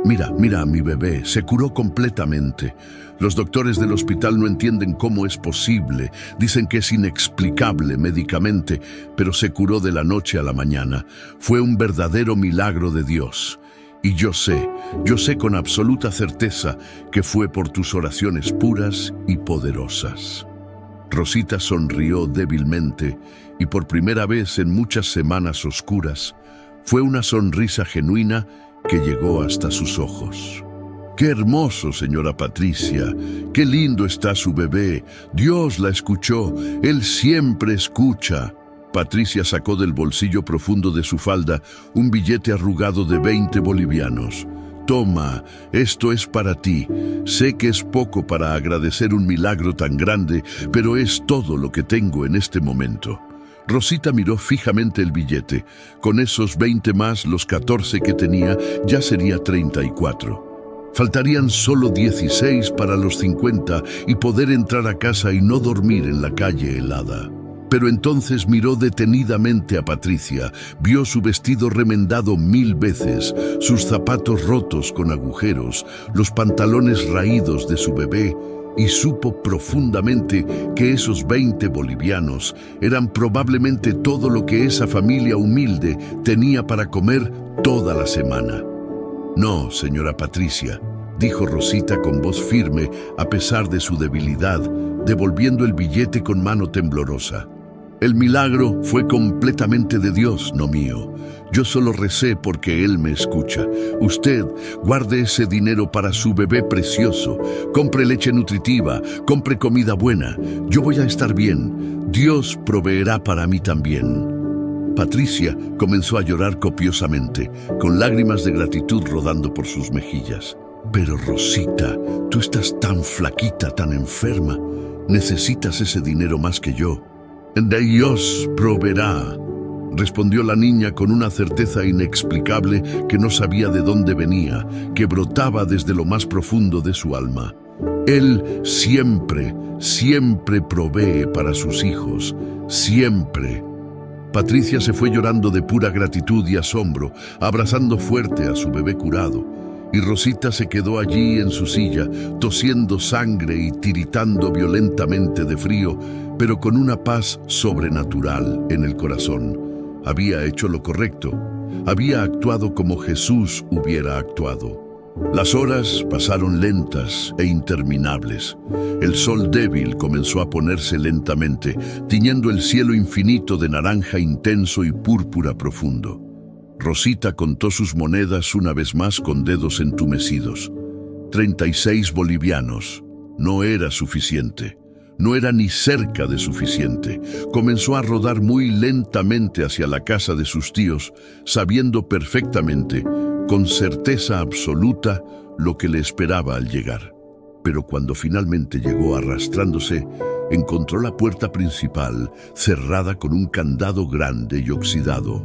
«Mira, mira a mi bebé, se curó completamente. Los doctores del hospital no entienden cómo es posible. Dicen que es inexplicable médicamente, pero se curó de la noche a la mañana. Fue un verdadero milagro de Dios. Y yo sé con absoluta certeza que fue por tus oraciones puras y poderosas». Rosita sonrió débilmente y por primera vez en muchas semanas oscuras, fue una sonrisa genuina que llegó hasta sus ojos. «¡Qué hermoso, señora Patricia! ¡Qué lindo está su bebé! Dios la escuchó, Él siempre escucha». Patricia sacó del bolsillo profundo de su falda un billete arrugado de 20 bolivianos. «Toma, esto es para ti. Sé que es poco para agradecer un milagro tan grande, pero es todo lo que tengo en este momento». Rosita miró fijamente el billete. Con esos 20 más los 14 que tenía, ya sería 34. Faltarían solo 16 para los 50 y poder entrar a casa y no dormir en la calle helada. Pero entonces miró detenidamente a Patricia, vio su vestido remendado 1000 veces, sus zapatos rotos con agujeros, los pantalones raídos de su bebé, y supo profundamente que esos 20 bolivianos eran probablemente todo lo que esa familia humilde tenía para comer toda la semana. «No, señora Patricia», dijo Rosita con voz firme a pesar de su debilidad, devolviendo el billete con mano temblorosa. «El milagro fue completamente de Dios, no mío. Yo solo recé porque Él me escucha. Usted guarde ese dinero para su bebé precioso. Compre leche nutritiva, compre comida buena. Yo voy a estar bien. Dios proveerá para mí también». Patricia comenzó a llorar copiosamente, con lágrimas de gratitud rodando por sus mejillas. «Pero Rosita, tú estás tan flaquita, tan enferma. Necesitas ese dinero más que yo». «Dios proveerá», respondió la niña con una certeza inexplicable que no sabía de dónde venía, que brotaba desde lo más profundo de su alma. «Él siempre, siempre provee para sus hijos, siempre». Patricia se fue llorando de pura gratitud y asombro, abrazando fuerte a su bebé curado. Y Rosita se quedó allí en su silla, tosiendo sangre y tiritando violentamente de frío, pero con una paz sobrenatural en el corazón. Había hecho lo correcto. Había actuado como Jesús hubiera actuado. Las horas pasaron lentas e interminables. El sol débil comenzó a ponerse lentamente, tiñendo el cielo infinito de naranja intenso y púrpura profundo. Rosita contó sus monedas una vez más con dedos entumecidos. 36 bolivianos. No era suficiente. No era ni cerca de suficiente. Comenzó a rodar muy lentamente hacia la casa de sus tíos, sabiendo perfectamente, con certeza absoluta, lo que le esperaba al llegar. pero cuando finalmente llegó arrastrándose, encontró la puerta principal cerrada con un candado grande y oxidado.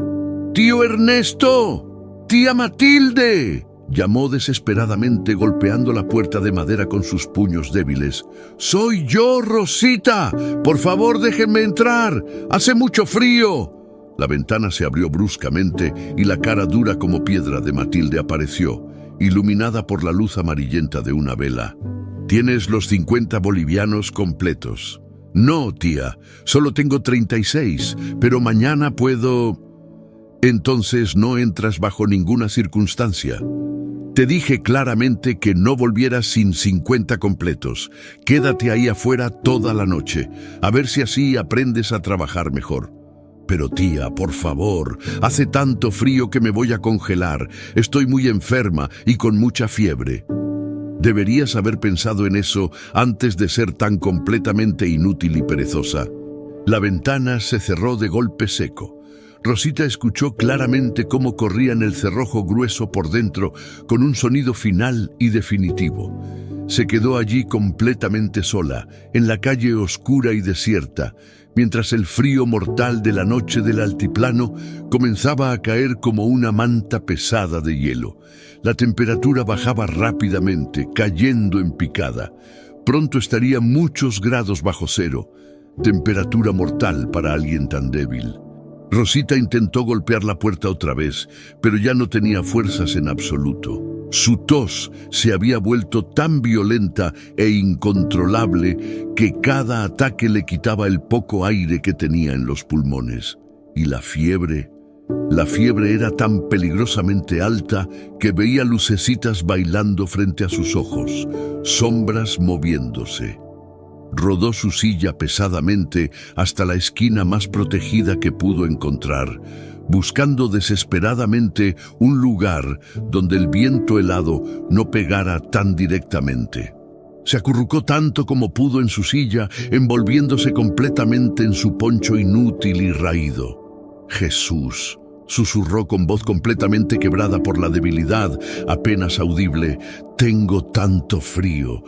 ¡Tío Ernesto! ¡Tía Matilde!, llamó desesperadamente golpeando la puerta de madera con sus puños débiles. ¡Soy yo, Rosita! ¡Por favor, déjenme entrar! ¡Hace mucho frío! La ventana se abrió bruscamente y la cara dura como piedra de Matilde apareció, iluminada por la luz amarillenta de una vela. «Tienes los 50 bolivianos completos». «No, tía, solo tengo 36, pero mañana puedo...» «Entonces no entras bajo ninguna circunstancia. Te dije claramente que no volvieras sin 50 completos. Quédate ahí afuera toda la noche, a ver si así aprendes a trabajar mejor». «Pero tía, por favor, hace tanto frío que me voy a congelar. Estoy muy enferma y con mucha fiebre». Deberías haber pensado en eso antes de ser tan completamente inútil y perezosa. La ventana se cerró de golpe seco. Rosita escuchó claramente cómo corrían el cerrojo grueso por dentro con un sonido final y definitivo. Se quedó allí completamente sola, en la calle oscura y desierta, mientras el frío mortal de la noche del altiplano comenzaba a caer como una manta pesada de hielo. La temperatura bajaba rápidamente, cayendo en picada. Pronto estaría muchos grados bajo cero, temperatura mortal para alguien tan débil. Rosita intentó golpear la puerta otra vez, pero ya no tenía fuerzas en absoluto. Su tos se había vuelto tan violenta e incontrolable que cada ataque le quitaba el poco aire que tenía en los pulmones. Y la fiebre era tan peligrosamente alta que veía lucecitas bailando frente a sus ojos, sombras moviéndose. Rodó su silla pesadamente hasta la esquina más protegida que pudo encontrar, buscando desesperadamente un lugar donde el viento helado no pegara tan directamente. Se acurrucó tanto como pudo en su silla, envolviéndose completamente en su poncho inútil y raído. «Jesús», susurró con voz completamente quebrada por la debilidad, apenas audible. «Tengo tanto frío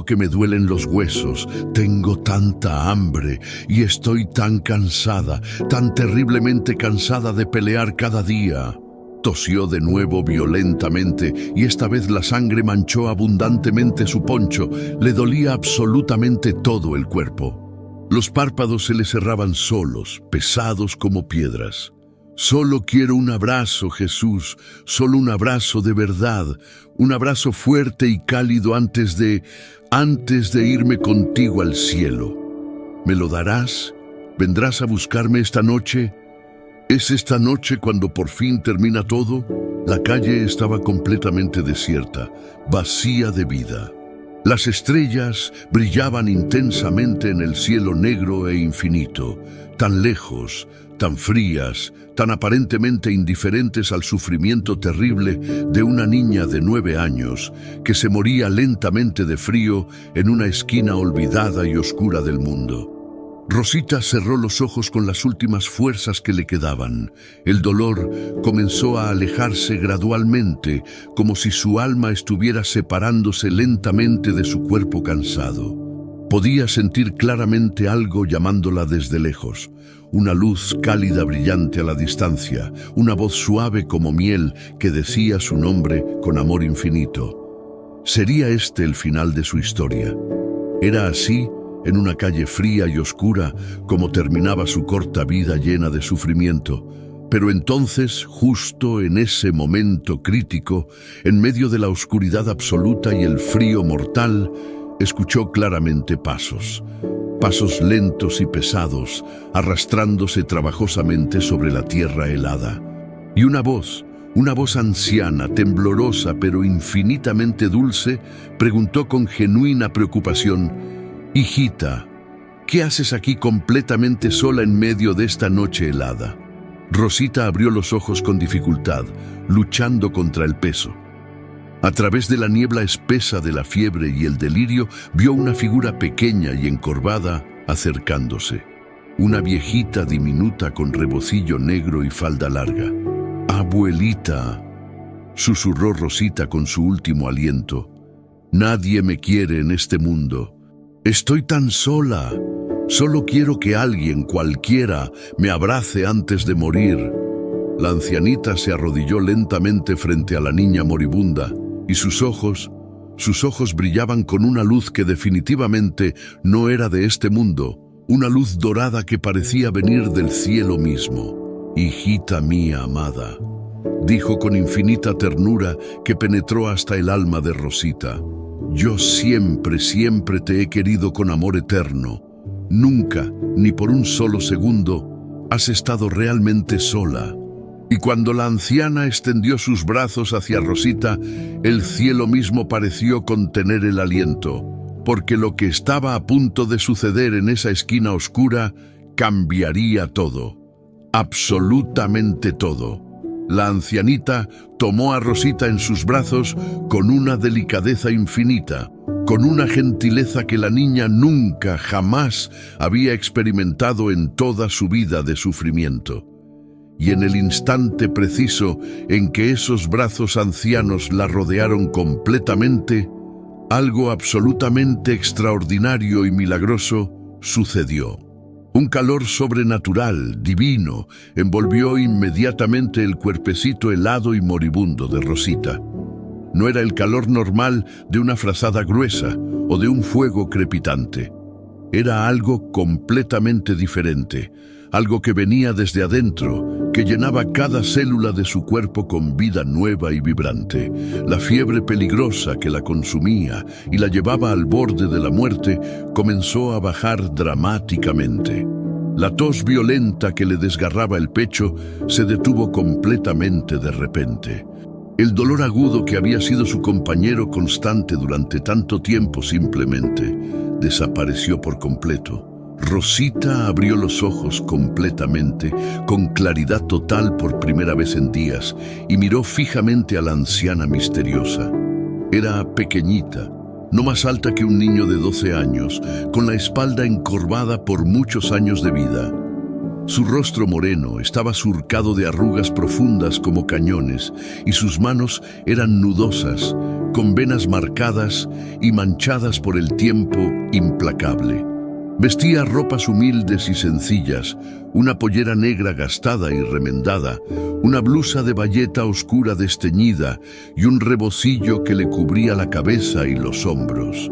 que me duelen los huesos, tengo tanta hambre y estoy tan cansada, tan terriblemente cansada de pelear cada día». Tosió de nuevo violentamente y esta vez la sangre manchó abundantemente su poncho. Le dolía absolutamente todo el cuerpo. Los párpados se le cerraban solos, pesados como piedras. «Solo quiero un abrazo, Jesús, solo un abrazo de verdad, un abrazo fuerte y cálido antes de irme contigo al cielo. ¿Me lo darás? ¿Vendrás a buscarme esta noche?» ¿Es esta noche cuando por fin termina todo? La calle estaba completamente desierta, vacía de vida. Las estrellas brillaban intensamente en el cielo negro e infinito, tan lejos, tan frías, tan aparentemente indiferentes al sufrimiento terrible de una niña de 9 años que se moría lentamente de frío en una esquina olvidada y oscura del mundo. Rosita cerró los ojos con las últimas fuerzas que le quedaban. El dolor comenzó a alejarse gradualmente, como si su alma estuviera separándose lentamente de su cuerpo cansado. Podía sentir claramente algo llamándola desde lejos. Una luz cálida brillante a la distancia, una voz suave como miel que decía su nombre con amor infinito. ¿Sería este el final de su historia? ¿Era así, en una calle fría y oscura, como terminaba su corta vida llena de sufrimiento? Pero entonces, justo en ese momento crítico, en medio de la oscuridad absoluta y el frío mortal, escuchó claramente pasos lentos y pesados, arrastrándose trabajosamente sobre la tierra helada. Y una voz anciana, temblorosa pero infinitamente dulce, preguntó con genuina preocupación: «Hijita, ¿qué haces aquí completamente sola en medio de esta noche helada?» Rosita abrió los ojos con dificultad, luchando contra el peso. A través de la niebla espesa de la fiebre y el delirio, vio una figura pequeña y encorvada acercándose. Una viejita diminuta con rebocillo negro y falda larga. «Abuelita», susurró Rosita con su último aliento. Nadie me quiere en este mundo. Estoy tan sola. Solo quiero que alguien, cualquiera, me abrace antes de morir. La ancianita se arrodilló lentamente frente a la niña moribunda y sus ojos brillaban con una luz que definitivamente no era de este mundo, una luz dorada que parecía venir del cielo mismo. «Hijita mía amada», dijo con infinita ternura que penetró hasta el alma de Rosita. «Yo siempre, siempre te he querido con amor eterno. Nunca, ni por un solo segundo, has estado realmente sola». Y cuando la anciana extendió sus brazos hacia Rosita, el cielo mismo pareció contener el aliento, porque lo que estaba a punto de suceder en esa esquina oscura cambiaría todo, absolutamente todo. La ancianita tomó a Rosita en sus brazos con una delicadeza infinita, con una gentileza que la niña nunca, jamás había experimentado en toda su vida de sufrimiento. Y en el instante preciso en que esos brazos ancianos la rodearon completamente, algo absolutamente extraordinario y milagroso sucedió. Un calor sobrenatural, divino, envolvió inmediatamente el cuerpecito helado y moribundo de Rosita. No era el calor normal de una frazada gruesa o de un fuego crepitante. Era algo completamente diferente, algo que venía desde adentro, que llenaba cada célula de su cuerpo con vida nueva y vibrante. La fiebre peligrosa que la consumía y la llevaba al borde de la muerte comenzó a bajar dramáticamente. La tos violenta que le desgarraba el pecho se detuvo completamente de repente. El dolor agudo que había sido su compañero constante durante tanto tiempo simplemente desapareció por completo. Rosita abrió los ojos completamente, con claridad total por primera vez en días, y miró fijamente a la anciana misteriosa. Era pequeñita, no más alta que un niño de 12 años, con la espalda encorvada por muchos años de vida. Su rostro moreno estaba surcado de arrugas profundas como cañones, y sus manos eran nudosas, con venas marcadas y manchadas por el tiempo implacable. Vestía ropas humildes y sencillas, una pollera negra gastada y remendada, una blusa de bayeta oscura desteñida y un rebocillo que le cubría la cabeza y los hombros.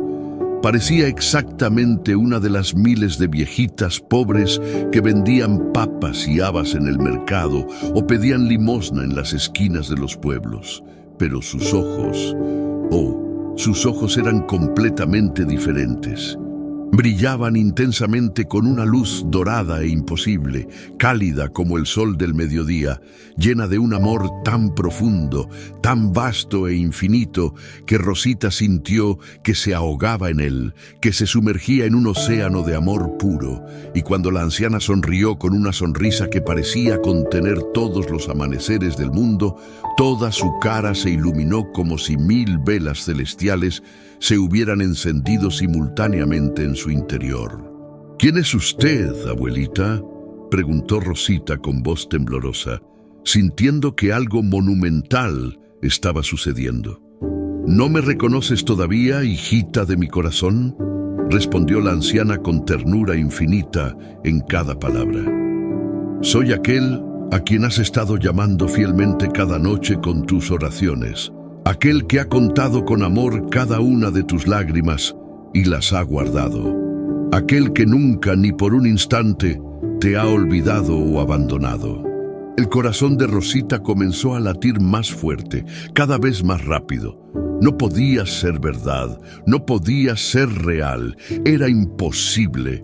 Parecía exactamente una de las miles de viejitas pobres que vendían papas y habas en el mercado o pedían limosna en las esquinas de los pueblos. Pero sus ojos eran completamente diferentes. Brillaban intensamente con una luz dorada e imposible, cálida como el sol del mediodía, llena de un amor tan profundo, tan vasto e infinito, que Rosita sintió que se ahogaba en él, que se sumergía en un océano de amor puro. Y cuando la anciana sonrió con una sonrisa que parecía contener todos los amaneceres del mundo, toda su cara se iluminó como si 1000 velas celestiales se hubieran encendido simultáneamente en su interior. «¿Quién es usted, abuelita?», preguntó Rosita con voz temblorosa, sintiendo que algo monumental estaba sucediendo. «¿No me reconoces todavía, hijita de mi corazón?», respondió la anciana con ternura infinita en cada palabra. «Soy aquel a quien has estado llamando fielmente cada noche con tus oraciones, aquel que ha contado con amor cada una de tus lágrimas y las ha guardado, aquel que nunca ni por un instante te ha olvidado o abandonado». El corazón de Rosita comenzó a latir más fuerte, cada vez más rápido. No podía ser verdad, no podía ser real, era imposible.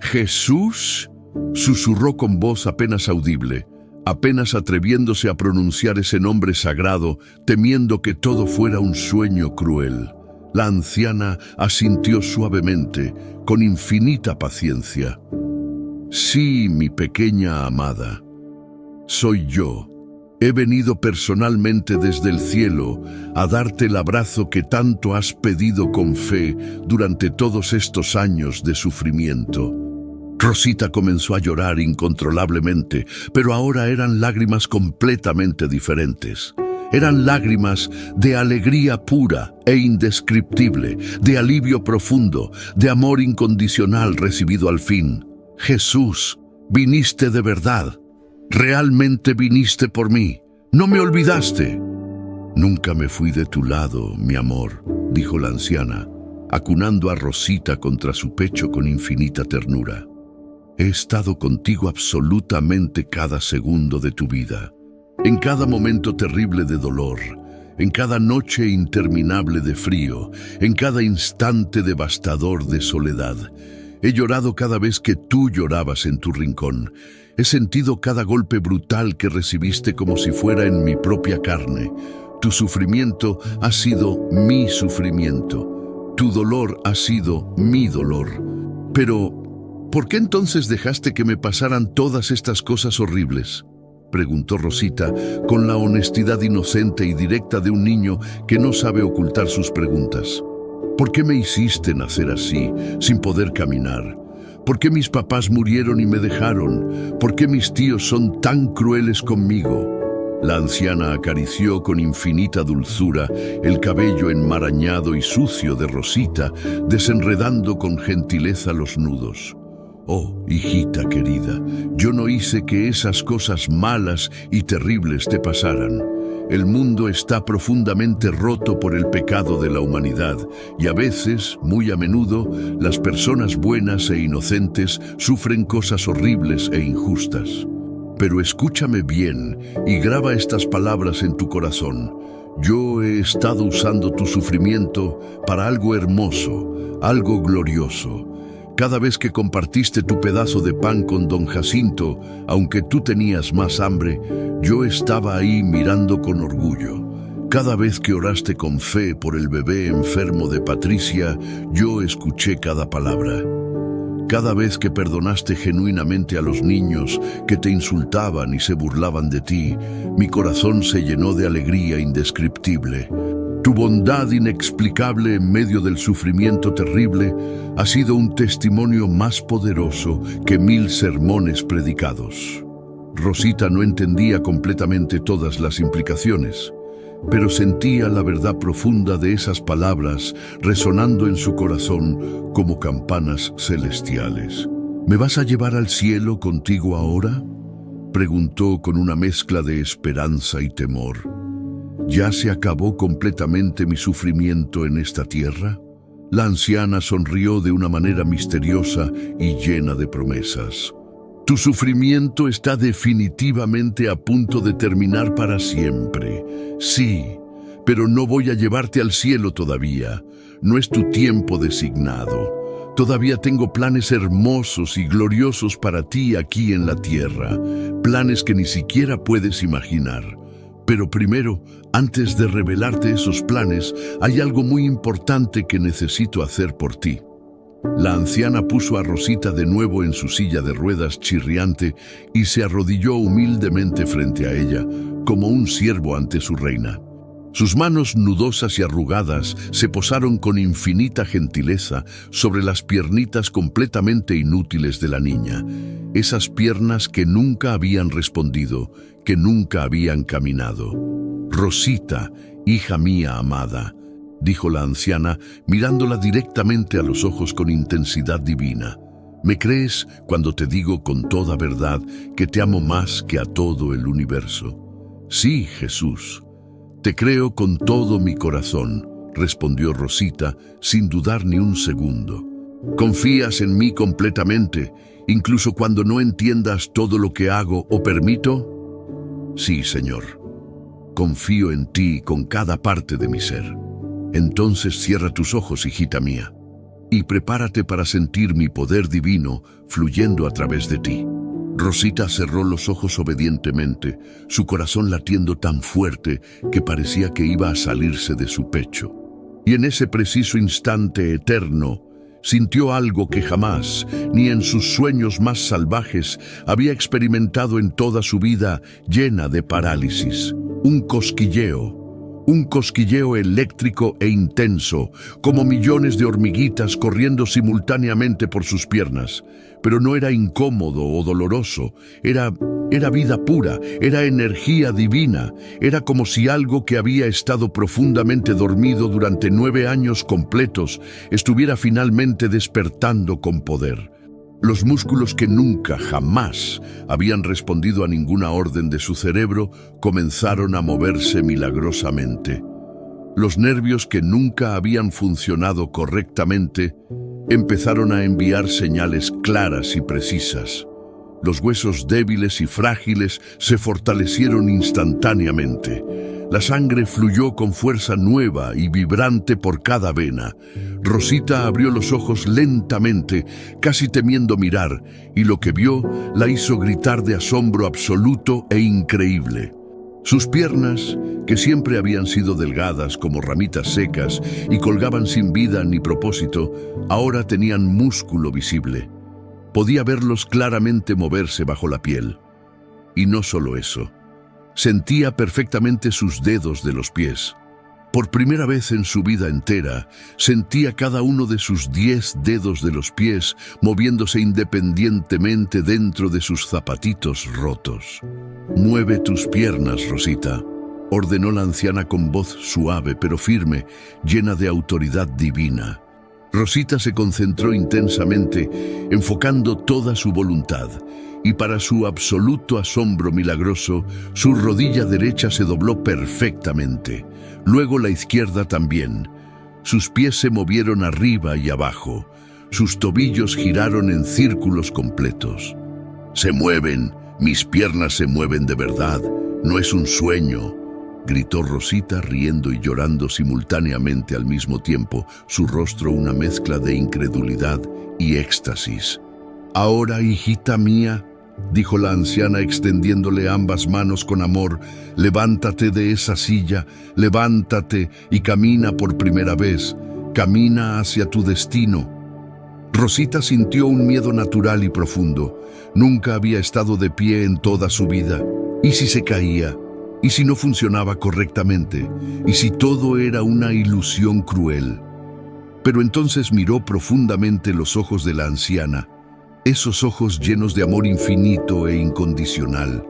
«¿Jesús?», susurró con voz apenas audible, apenas atreviéndose a pronunciar ese nombre sagrado, temiendo que todo fuera un sueño cruel. La anciana asintió suavemente, con infinita paciencia. «Sí, mi pequeña amada, soy yo. He venido personalmente desde el cielo a darte el abrazo que tanto has pedido con fe durante todos estos años de sufrimiento». Rosita comenzó a llorar incontrolablemente, pero ahora eran lágrimas completamente diferentes. Eran lágrimas de alegría pura e indescriptible, de alivio profundo, de amor incondicional recibido al fin. Jesús, viniste de verdad. Realmente viniste por mí. No me olvidaste. Nunca me fui de tu lado, mi amor, dijo la anciana, acunando a Rosita contra su pecho con infinita ternura. He estado contigo absolutamente cada segundo de tu vida, en cada momento terrible de dolor, en cada noche interminable de frío, en cada instante devastador de soledad. He llorado cada vez que tú llorabas en tu rincón. He sentido cada golpe brutal que recibiste como si fuera en mi propia carne. Tu sufrimiento ha sido mi sufrimiento. Tu dolor ha sido mi dolor. Pero, ¿por qué entonces dejaste que me pasaran todas estas cosas horribles?, preguntó Rosita con la honestidad inocente y directa de un niño que no sabe ocultar sus preguntas. ¿Por qué me hiciste nacer así, sin poder caminar? ¿Por qué mis papás murieron y me dejaron? ¿Por qué mis tíos son tan crueles conmigo? La anciana acarició con infinita dulzura el cabello enmarañado y sucio de Rosita, desenredando con gentileza los nudos. Oh, hijita querida, yo no hice que esas cosas malas y terribles te pasaran. El mundo está profundamente roto por el pecado de la humanidad y a veces, muy a menudo, las personas buenas e inocentes sufren cosas horribles e injustas. Pero escúchame bien y graba estas palabras en tu corazón. Yo he estado usando tu sufrimiento para algo hermoso, algo glorioso. Cada vez que compartiste tu pedazo de pan con don Jacinto, aunque tú tenías más hambre, yo estaba ahí mirando con orgullo. Cada vez que oraste con fe por el bebé enfermo de Patricia, yo escuché cada palabra. Cada vez que perdonaste genuinamente a los niños que te insultaban y se burlaban de ti, mi corazón se llenó de alegría indescriptible. Tu bondad inexplicable en medio del sufrimiento terrible ha sido un testimonio más poderoso que 1000 sermones predicados. Rosita no entendía completamente todas las implicaciones, pero sentía la verdad profunda de esas palabras resonando en su corazón como campanas celestiales. ¿Me vas a llevar al cielo contigo ahora?, preguntó con una mezcla de esperanza y temor. ¿Ya se acabó completamente mi sufrimiento en esta tierra? La anciana sonrió de una manera misteriosa y llena de promesas. Tu sufrimiento está definitivamente a punto de terminar para siempre. Sí, pero no voy a llevarte al cielo todavía. No es tu tiempo designado. Todavía tengo planes hermosos y gloriosos para ti aquí en la tierra. Planes que ni siquiera puedes imaginar. Pero primero, antes de revelarte esos planes, hay algo muy importante que necesito hacer por ti. La anciana puso a Rosita de nuevo en su silla de ruedas chirriante y se arrodilló humildemente frente a ella, como un siervo ante su reina. Sus manos nudosas y arrugadas se posaron con infinita gentileza sobre las piernitas completamente inútiles de la niña, esas piernas que nunca habían respondido, que nunca habían caminado. Rosita, hija mía amada, dijo la anciana, mirándola directamente a los ojos con intensidad divina. ¿Me crees cuando te digo con toda verdad que te amo más que a todo el universo? Sí, Jesús. Te creo con todo mi corazón, respondió Rosita, sin dudar ni un segundo. ¿Confías en mí completamente, incluso cuando no entiendas todo lo que hago o permito? Sí, Señor. Confío en ti con cada parte de mi ser. Entonces cierra tus ojos, hijita mía, y prepárate para sentir mi poder divino fluyendo a través de ti. Rosita cerró los ojos obedientemente, su corazón latiendo tan fuerte que parecía que iba a salirse de su pecho. Y en ese preciso instante eterno, sintió algo que jamás, ni en sus sueños más salvajes, había experimentado en toda su vida llena de parálisis. Un cosquilleo, Un cosquilleo eléctrico e intenso, como millones de hormiguitas corriendo simultáneamente por sus piernas. Pero no era incómodo o doloroso, era vida pura, era energía divina, era como si algo que había estado profundamente dormido durante 9 años completos estuviera finalmente despertando con poder. Los músculos que nunca, jamás, habían respondido a ninguna orden de su cerebro comenzaron a moverse milagrosamente. Los nervios que nunca habían funcionado correctamente empezaron a enviar señales claras y precisas. Los huesos débiles y frágiles se fortalecieron instantáneamente. La sangre fluyó con fuerza nueva y vibrante por cada vena. Rosita abrió los ojos lentamente, casi temiendo mirar, y lo que vio la hizo gritar de asombro absoluto e increíble. Sus piernas, que siempre habían sido delgadas como ramitas secas y colgaban sin vida ni propósito, ahora tenían músculo visible. Podía verlos claramente moverse bajo la piel. Y no solo eso. Sentía perfectamente sus dedos de los pies. Por primera vez en su vida entera, sentía cada uno de sus 10 dedos de los pies moviéndose independientemente dentro de sus zapatitos rotos. «Mueve tus piernas, Rosita», ordenó la anciana con voz suave pero firme, llena de autoridad divina. Rosita se concentró intensamente, enfocando toda su voluntad, y para su absoluto asombro milagroso, su rodilla derecha se dobló perfectamente, luego la izquierda también. Sus pies se movieron arriba y abajo, sus tobillos giraron en círculos completos. «Se mueven, mis piernas se mueven de verdad, no es un sueño», gritó Rosita, riendo y llorando simultáneamente al mismo tiempo, su rostro una mezcla de incredulidad y éxtasis. «Ahora, hijita mía», dijo la anciana extendiéndole ambas manos con amor, «levántate de esa silla, levántate y camina por primera vez, camina hacia tu destino». Rosita sintió un miedo natural y profundo. Nunca había estado de pie en toda su vida. ¿Y si se caía? ¿Y si no funcionaba correctamente? ¿Y si todo era una ilusión cruel? Pero entonces miró profundamente los ojos de la anciana, esos ojos llenos de amor infinito e incondicional,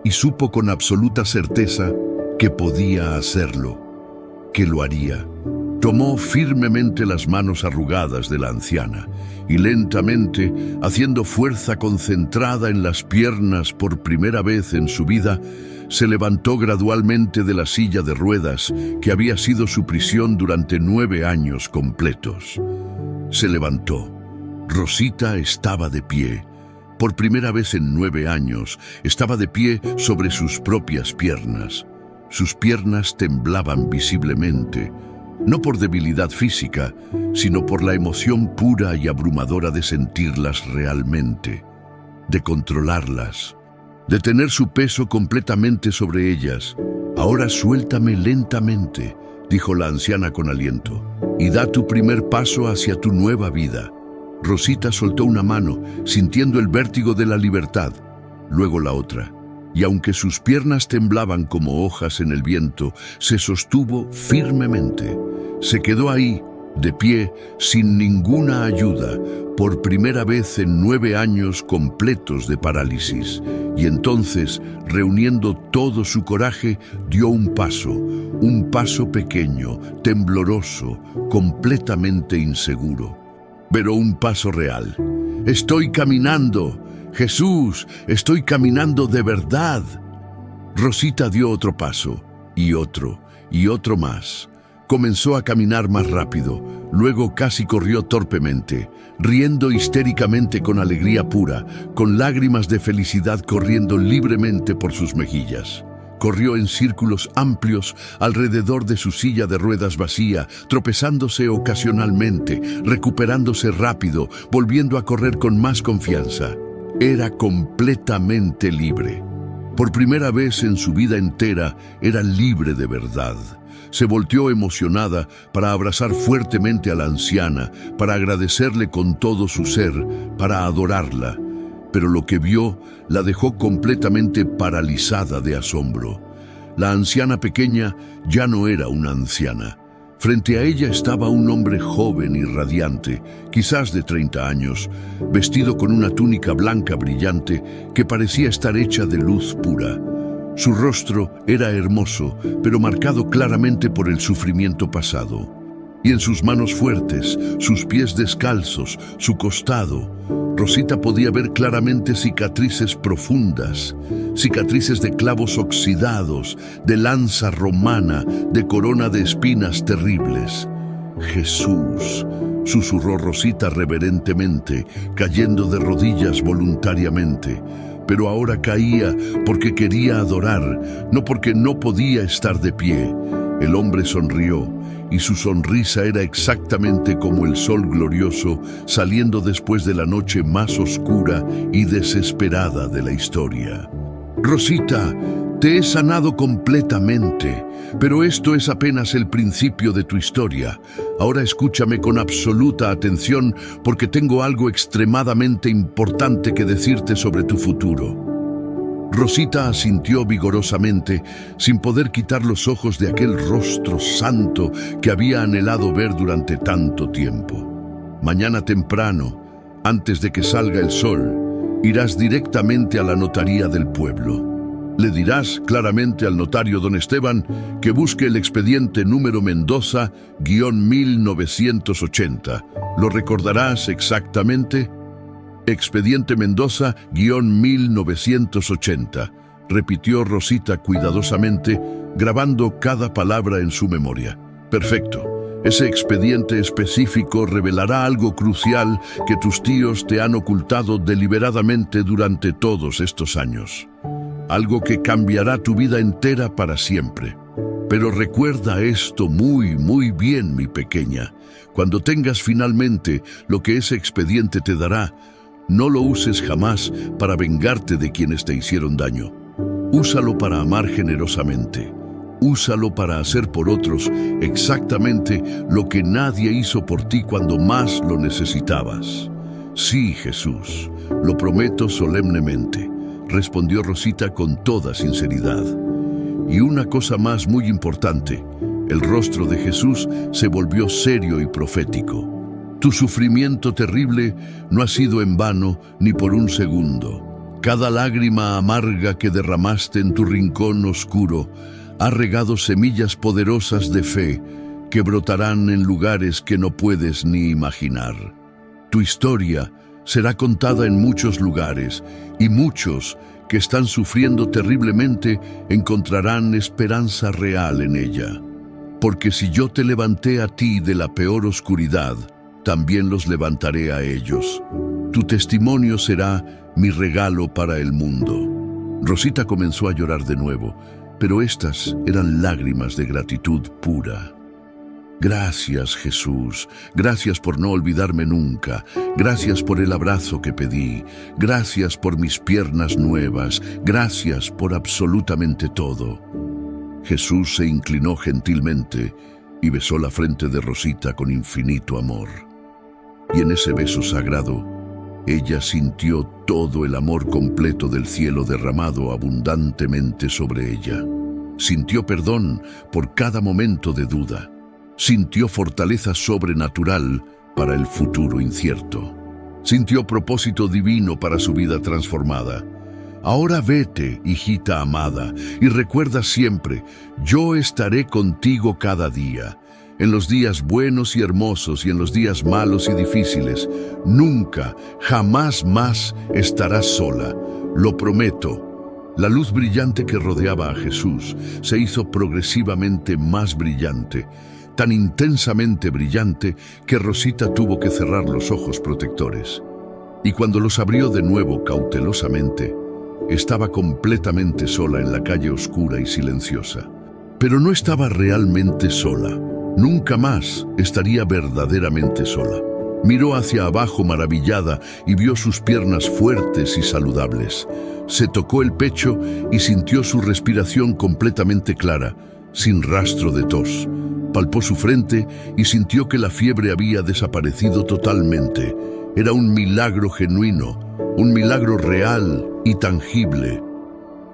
y supo con absoluta certeza que podía hacerlo, que lo haría. Tomó firmemente las manos arrugadas de la anciana y lentamente, haciendo fuerza concentrada en las piernas por primera vez en su vida, se levantó gradualmente de la silla de ruedas que había sido su prisión durante 9 años completos. Se levantó. Rosita estaba de pie. Por primera vez en 9 años, estaba de pie sobre sus propias piernas. Sus piernas temblaban visiblemente, no por debilidad física, sino por la emoción pura y abrumadora de sentirlas realmente, de controlarlas, de tener su peso completamente sobre ellas. «Ahora suéltame lentamente», dijo la anciana con aliento, «y da tu primer paso hacia tu nueva vida». Rosita soltó una mano, sintiendo el vértigo de la libertad, luego la otra, y aunque sus piernas temblaban como hojas en el viento, se sostuvo firmemente. Se quedó ahí, de pie, sin ninguna ayuda, por primera vez en 9 años completos de parálisis, y entonces, reuniendo todo su coraje, dio un paso pequeño, tembloroso, completamente inseguro, pero un paso real. «Estoy caminando, Jesús, estoy caminando de verdad». Rosita dio otro paso, y otro más. Comenzó a caminar más rápido, luego casi corrió torpemente, riendo histéricamente con alegría pura, con lágrimas de felicidad corriendo libremente por sus mejillas. Corrió en círculos amplios alrededor de su silla de ruedas vacía, tropezándose ocasionalmente, recuperándose rápido, volviendo a correr con más confianza. Era completamente libre. Por primera vez en su vida entera, era libre de verdad. Se volteó emocionada para abrazar fuertemente a la anciana, para agradecerle con todo su ser, para adorarla. Pero lo que vio la dejó completamente paralizada de asombro. La anciana pequeña ya no era una anciana. Frente a ella estaba un hombre joven y radiante, quizás de 30 años, vestido con una túnica blanca brillante que parecía estar hecha de luz pura. Su rostro era hermoso, pero marcado claramente por el sufrimiento pasado. Y en sus manos fuertes, sus pies descalzos, su costado, Rosita podía ver claramente cicatrices profundas, cicatrices de clavos oxidados, de lanza romana, de corona de espinas terribles. «Jesús», susurró Rosita reverentemente, cayendo de rodillas voluntariamente. Pero ahora caía porque quería adorar, no porque no podía estar de pie. El hombre sonrió, y su sonrisa era exactamente como el sol glorioso saliendo después de la noche más oscura y desesperada de la historia. «Rosita, te he sanado completamente, pero esto es apenas el principio de tu historia. Ahora escúchame con absoluta atención porque tengo algo extremadamente importante que decirte sobre tu futuro». Rosita asintió vigorosamente, sin poder quitar los ojos de aquel rostro santo que había anhelado ver durante tanto tiempo. «Mañana temprano, antes de que salga el sol, irás directamente a la notaría del pueblo. Le dirás claramente al notario don Esteban que busque el expediente número Mendoza-1980. ¿Lo recordarás exactamente? Expediente Mendoza-1980, repitió Rosita cuidadosamente, grabando cada palabra en su memoria. Perfecto. Ese expediente específico revelará algo crucial que tus tíos te han ocultado deliberadamente durante todos estos años. Algo que cambiará tu vida entera para siempre. Pero recuerda esto muy bien, mi pequeña. Cuando tengas finalmente lo que ese expediente te dará, no lo uses jamás para vengarte de quienes te hicieron daño. Úsalo para amar generosamente. Úsalo para hacer por otros exactamente lo que nadie hizo por ti cuando más lo necesitabas. Sí, Jesús, lo prometo solemnemente, respondió Rosita con toda sinceridad. Y una cosa más muy importante, el rostro de Jesús se volvió serio y profético. Tu sufrimiento terrible no ha sido en vano ni por un segundo. Cada lágrima amarga que derramaste en tu rincón oscuro ha regado semillas poderosas de fe que brotarán en lugares que no puedes ni imaginar. Tu historia será contada en muchos lugares y muchos que están sufriendo terriblemente encontrarán esperanza real en ella. Porque si yo te levanté a ti de la peor oscuridad, también los levantaré a ellos. Tu testimonio será mi regalo para el mundo. Rosita comenzó a llorar de nuevo, pero estas eran lágrimas de gratitud pura. Gracias, Jesús. Gracias por no olvidarme nunca. Gracias por el abrazo que pedí. Gracias por mis piernas nuevas. Gracias por absolutamente todo. Jesús se inclinó gentilmente y besó la frente de Rosita con infinito amor. Y en ese beso sagrado, ella sintió todo el amor completo del cielo derramado abundantemente sobre ella. Sintió perdón por cada momento de duda. Sintió fortaleza sobrenatural para el futuro incierto. Sintió propósito divino para su vida transformada. Ahora vete, hijita amada, y recuerda siempre, yo estaré contigo cada día. En los días buenos y hermosos y en los días malos y difíciles, nunca, jamás más estarás sola. Lo prometo. La luz brillante que rodeaba a Jesús se hizo progresivamente más brillante, tan intensamente brillante que Rosita tuvo que cerrar los ojos protectores. Y cuando los abrió de nuevo cautelosamente, estaba completamente sola en la calle oscura y silenciosa. Pero no estaba realmente sola. Nunca más estaría verdaderamente sola. Miró hacia abajo maravillada y vio sus piernas fuertes y saludables. Se tocó el pecho y sintió su respiración completamente clara, sin rastro de tos. Palpó su frente y sintió que la fiebre había desaparecido totalmente. Era un milagro genuino, un milagro real y tangible.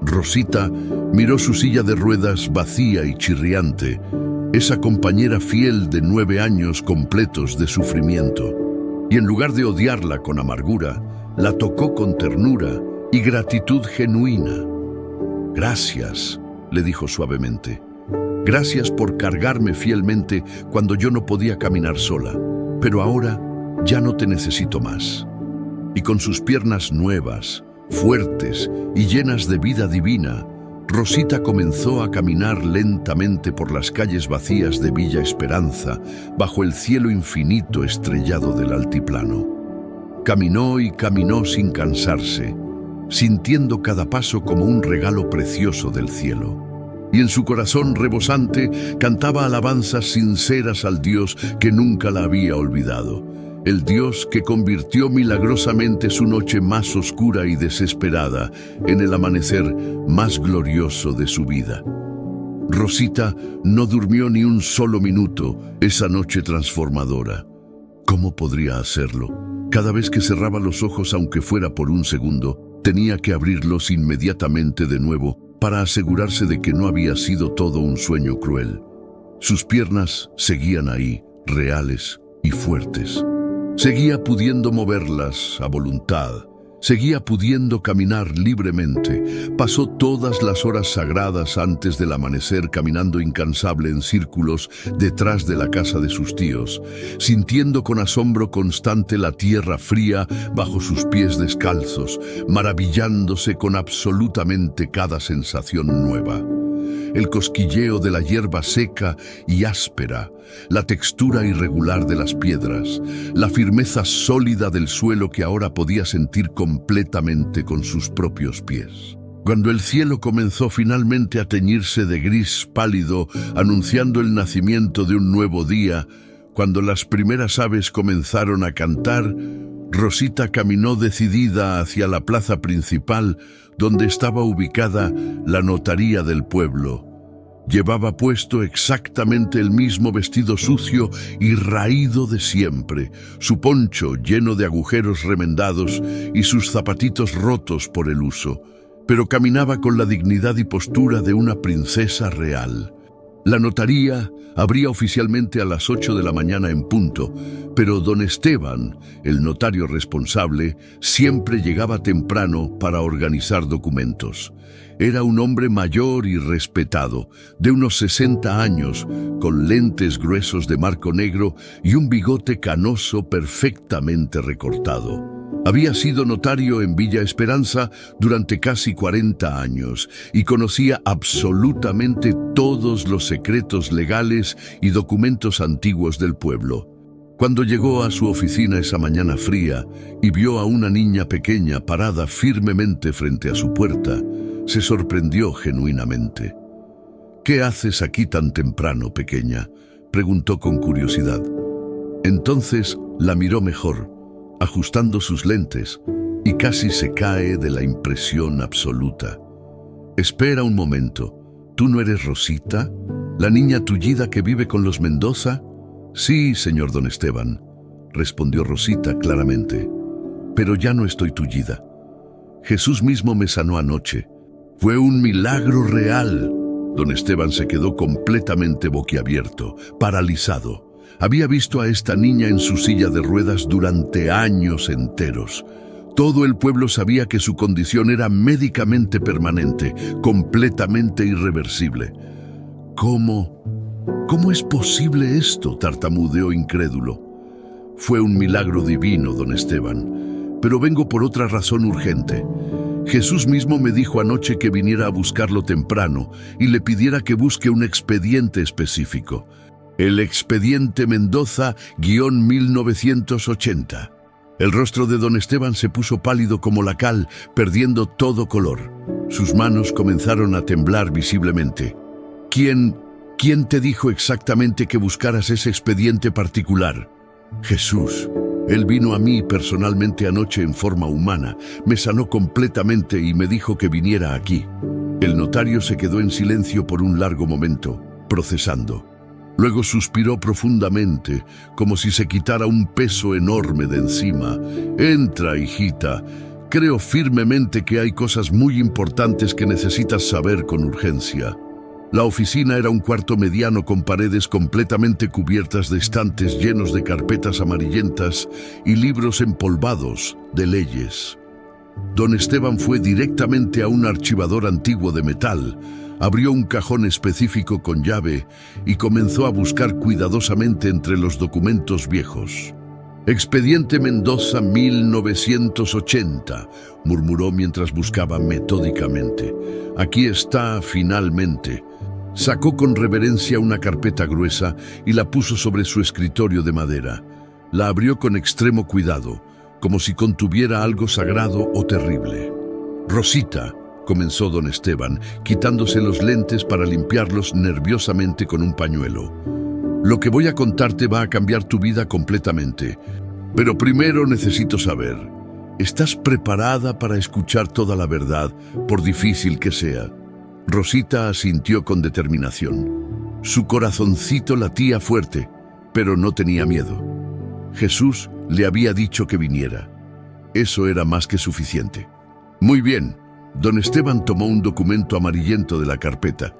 Rosita miró su silla de ruedas vacía y chirriante, esa compañera fiel de 9 años completos de sufrimiento. Y en lugar de odiarla con amargura, la tocó con ternura y gratitud genuina. «Gracias», le dijo suavemente. «Gracias por cargarme fielmente cuando yo no podía caminar sola, pero ahora ya no te necesito más». Y con sus piernas nuevas, fuertes y llenas de vida divina, Rosita comenzó a caminar lentamente por las calles vacías de Villa Esperanza, bajo el cielo infinito estrellado del altiplano. Caminó y caminó sin cansarse, sintiendo cada paso como un regalo precioso del cielo. Y en su corazón rebosante cantaba alabanzas sinceras al Dios que nunca la había olvidado, el Dios que convirtió milagrosamente su noche más oscura y desesperada en el amanecer más glorioso de su vida. Rosita no durmió ni un solo minuto esa noche transformadora. ¿Cómo podría hacerlo? Cada vez que cerraba los ojos, aunque fuera por un segundo, tenía que abrirlos inmediatamente de nuevo para asegurarse de que no había sido todo un sueño cruel. Sus piernas seguían ahí, reales y fuertes. Seguía pudiendo moverlas a voluntad, seguía pudiendo caminar libremente. Pasó todas las horas sagradas antes del amanecer caminando incansable en círculos detrás de la casa de sus tíos, sintiendo con asombro constante la tierra fría bajo sus pies descalzos, maravillándose con absolutamente cada sensación nueva. El cosquilleo de la hierba seca y áspera, la textura irregular de las piedras, la firmeza sólida del suelo que ahora podía sentir completamente con sus propios pies. Cuando el cielo comenzó finalmente a teñirse de gris pálido, anunciando el nacimiento de un nuevo día, cuando las primeras aves comenzaron a cantar, Rosita caminó decidida hacia la plaza principal, donde estaba ubicada la notaría del pueblo. Llevaba puesto exactamente el mismo vestido sucio y raído de siempre, su poncho lleno de agujeros remendados y sus zapatitos rotos por el uso, pero caminaba con la dignidad y postura de una princesa real. La notaría abría oficialmente a las 8 de la mañana en punto, pero don Esteban, el notario responsable, siempre llegaba temprano para organizar documentos. Era un hombre mayor y respetado, de unos 60 años, con lentes gruesos de marco negro y un bigote canoso perfectamente recortado. Había sido notario en Villa Esperanza durante casi 40 años y conocía absolutamente todos los secretos legales y documentos antiguos del pueblo. Cuando llegó a su oficina esa mañana fría y vio a una niña pequeña parada firmemente frente a su puerta, se sorprendió genuinamente. «¿Qué haces aquí tan temprano, pequeña?», preguntó con curiosidad. Entonces la miró mejor, ajustando sus lentes, y casi se cae de la impresión absoluta. «Espera un momento, ¿tú no eres Rosita, la niña tullida que vive con los Mendoza?» «Sí, señor don Esteban», respondió Rosita claramente, «pero ya no estoy tullida. Jesús mismo me sanó anoche. Fue un milagro real». Don Esteban se quedó completamente boquiabierto, paralizado. Había visto a esta niña en su silla de ruedas durante años enteros. Todo el pueblo sabía que su condición era médicamente permanente, completamente irreversible. ¿Cómo es posible esto?, tartamudeó incrédulo. «Fue un milagro divino, don Esteban, pero vengo por otra razón urgente. Jesús mismo me dijo anoche que viniera a buscarlo temprano y le pidiera que busque un expediente específico. El expediente Mendoza-1980. El rostro de don Esteban se puso pálido como la cal, perdiendo todo color. Sus manos comenzaron a temblar visiblemente. ¿Quién te dijo exactamente que buscaras ese expediente particular?» «Jesús. Él vino a mí personalmente anoche en forma humana, me sanó completamente y me dijo que viniera aquí». El notario se quedó en silencio por un largo momento, procesando. Luego suspiró profundamente, como si se quitara un peso enorme de encima. «Entra, hijita. Creo firmemente que hay cosas muy importantes que necesitas saber con urgencia. La oficina era un cuarto mediano con paredes completamente cubiertas de estantes llenos de carpetas amarillentas y libros empolvados de leyes. Don Esteban fue directamente a un archivador antiguo de metal, abrió un cajón específico con llave y comenzó a buscar cuidadosamente entre los documentos viejos. «Expediente Mendoza 1980», murmuró mientras buscaba metódicamente. «Aquí está, finalmente». Sacó con reverencia una carpeta gruesa y la puso sobre su escritorio de madera. La abrió con extremo cuidado, como si contuviera algo sagrado o terrible. «Rosita», comenzó don Esteban, quitándose los lentes para limpiarlos nerviosamente con un pañuelo. «Lo que voy a contarte va a cambiar tu vida completamente. Pero primero necesito saber, ¿estás preparada para escuchar toda la verdad, por difícil que sea?» Rosita asintió con determinación. Su corazoncito latía fuerte, pero no tenía miedo. Jesús le había dicho que viniera. Eso era más que suficiente. «Muy bien». Don Esteban tomó un documento amarillento de la carpeta.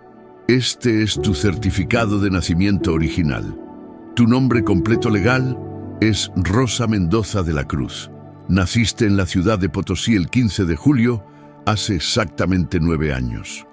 «Este es tu certificado de nacimiento original. Tu nombre completo legal es Rosa Mendoza de la Cruz. Naciste en la ciudad de Potosí el 15 de julio, hace exactamente 9 años.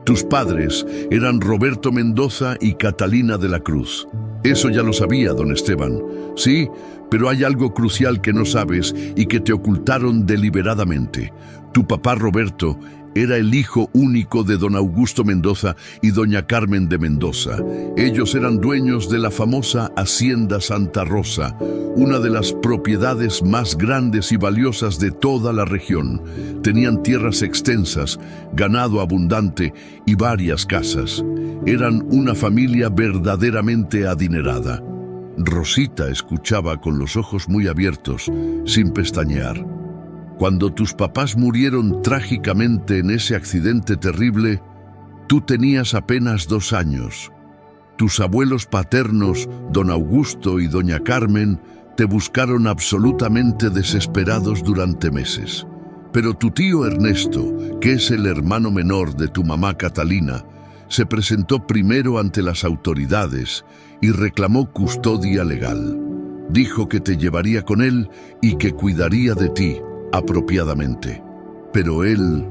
Tus padres eran Roberto Mendoza y Catalina de la Cruz. Eso ya lo sabía, don Esteban. Sí, pero hay algo crucial que no sabes y que te ocultaron deliberadamente. Tu papá Roberto era el hijo único de don Augusto Mendoza y doña Carmen de Mendoza. Ellos eran dueños de la famosa Hacienda Santa Rosa, una de las propiedades más grandes y valiosas de toda la región. Tenían tierras extensas, ganado abundante y varias casas. Eran una familia verdaderamente adinerada. Rosita escuchaba con los ojos muy abiertos, sin pestañear. Cuando tus papás murieron trágicamente en ese accidente terrible, tú tenías apenas 2 años. Tus abuelos paternos, don Augusto y doña Carmen, te buscaron absolutamente desesperados durante meses. Pero tu tío Ernesto, que es el hermano menor de tu mamá Catalina, se presentó primero ante las autoridades y reclamó custodia legal. Dijo que te llevaría con él y que cuidaría de ti apropiadamente. Pero él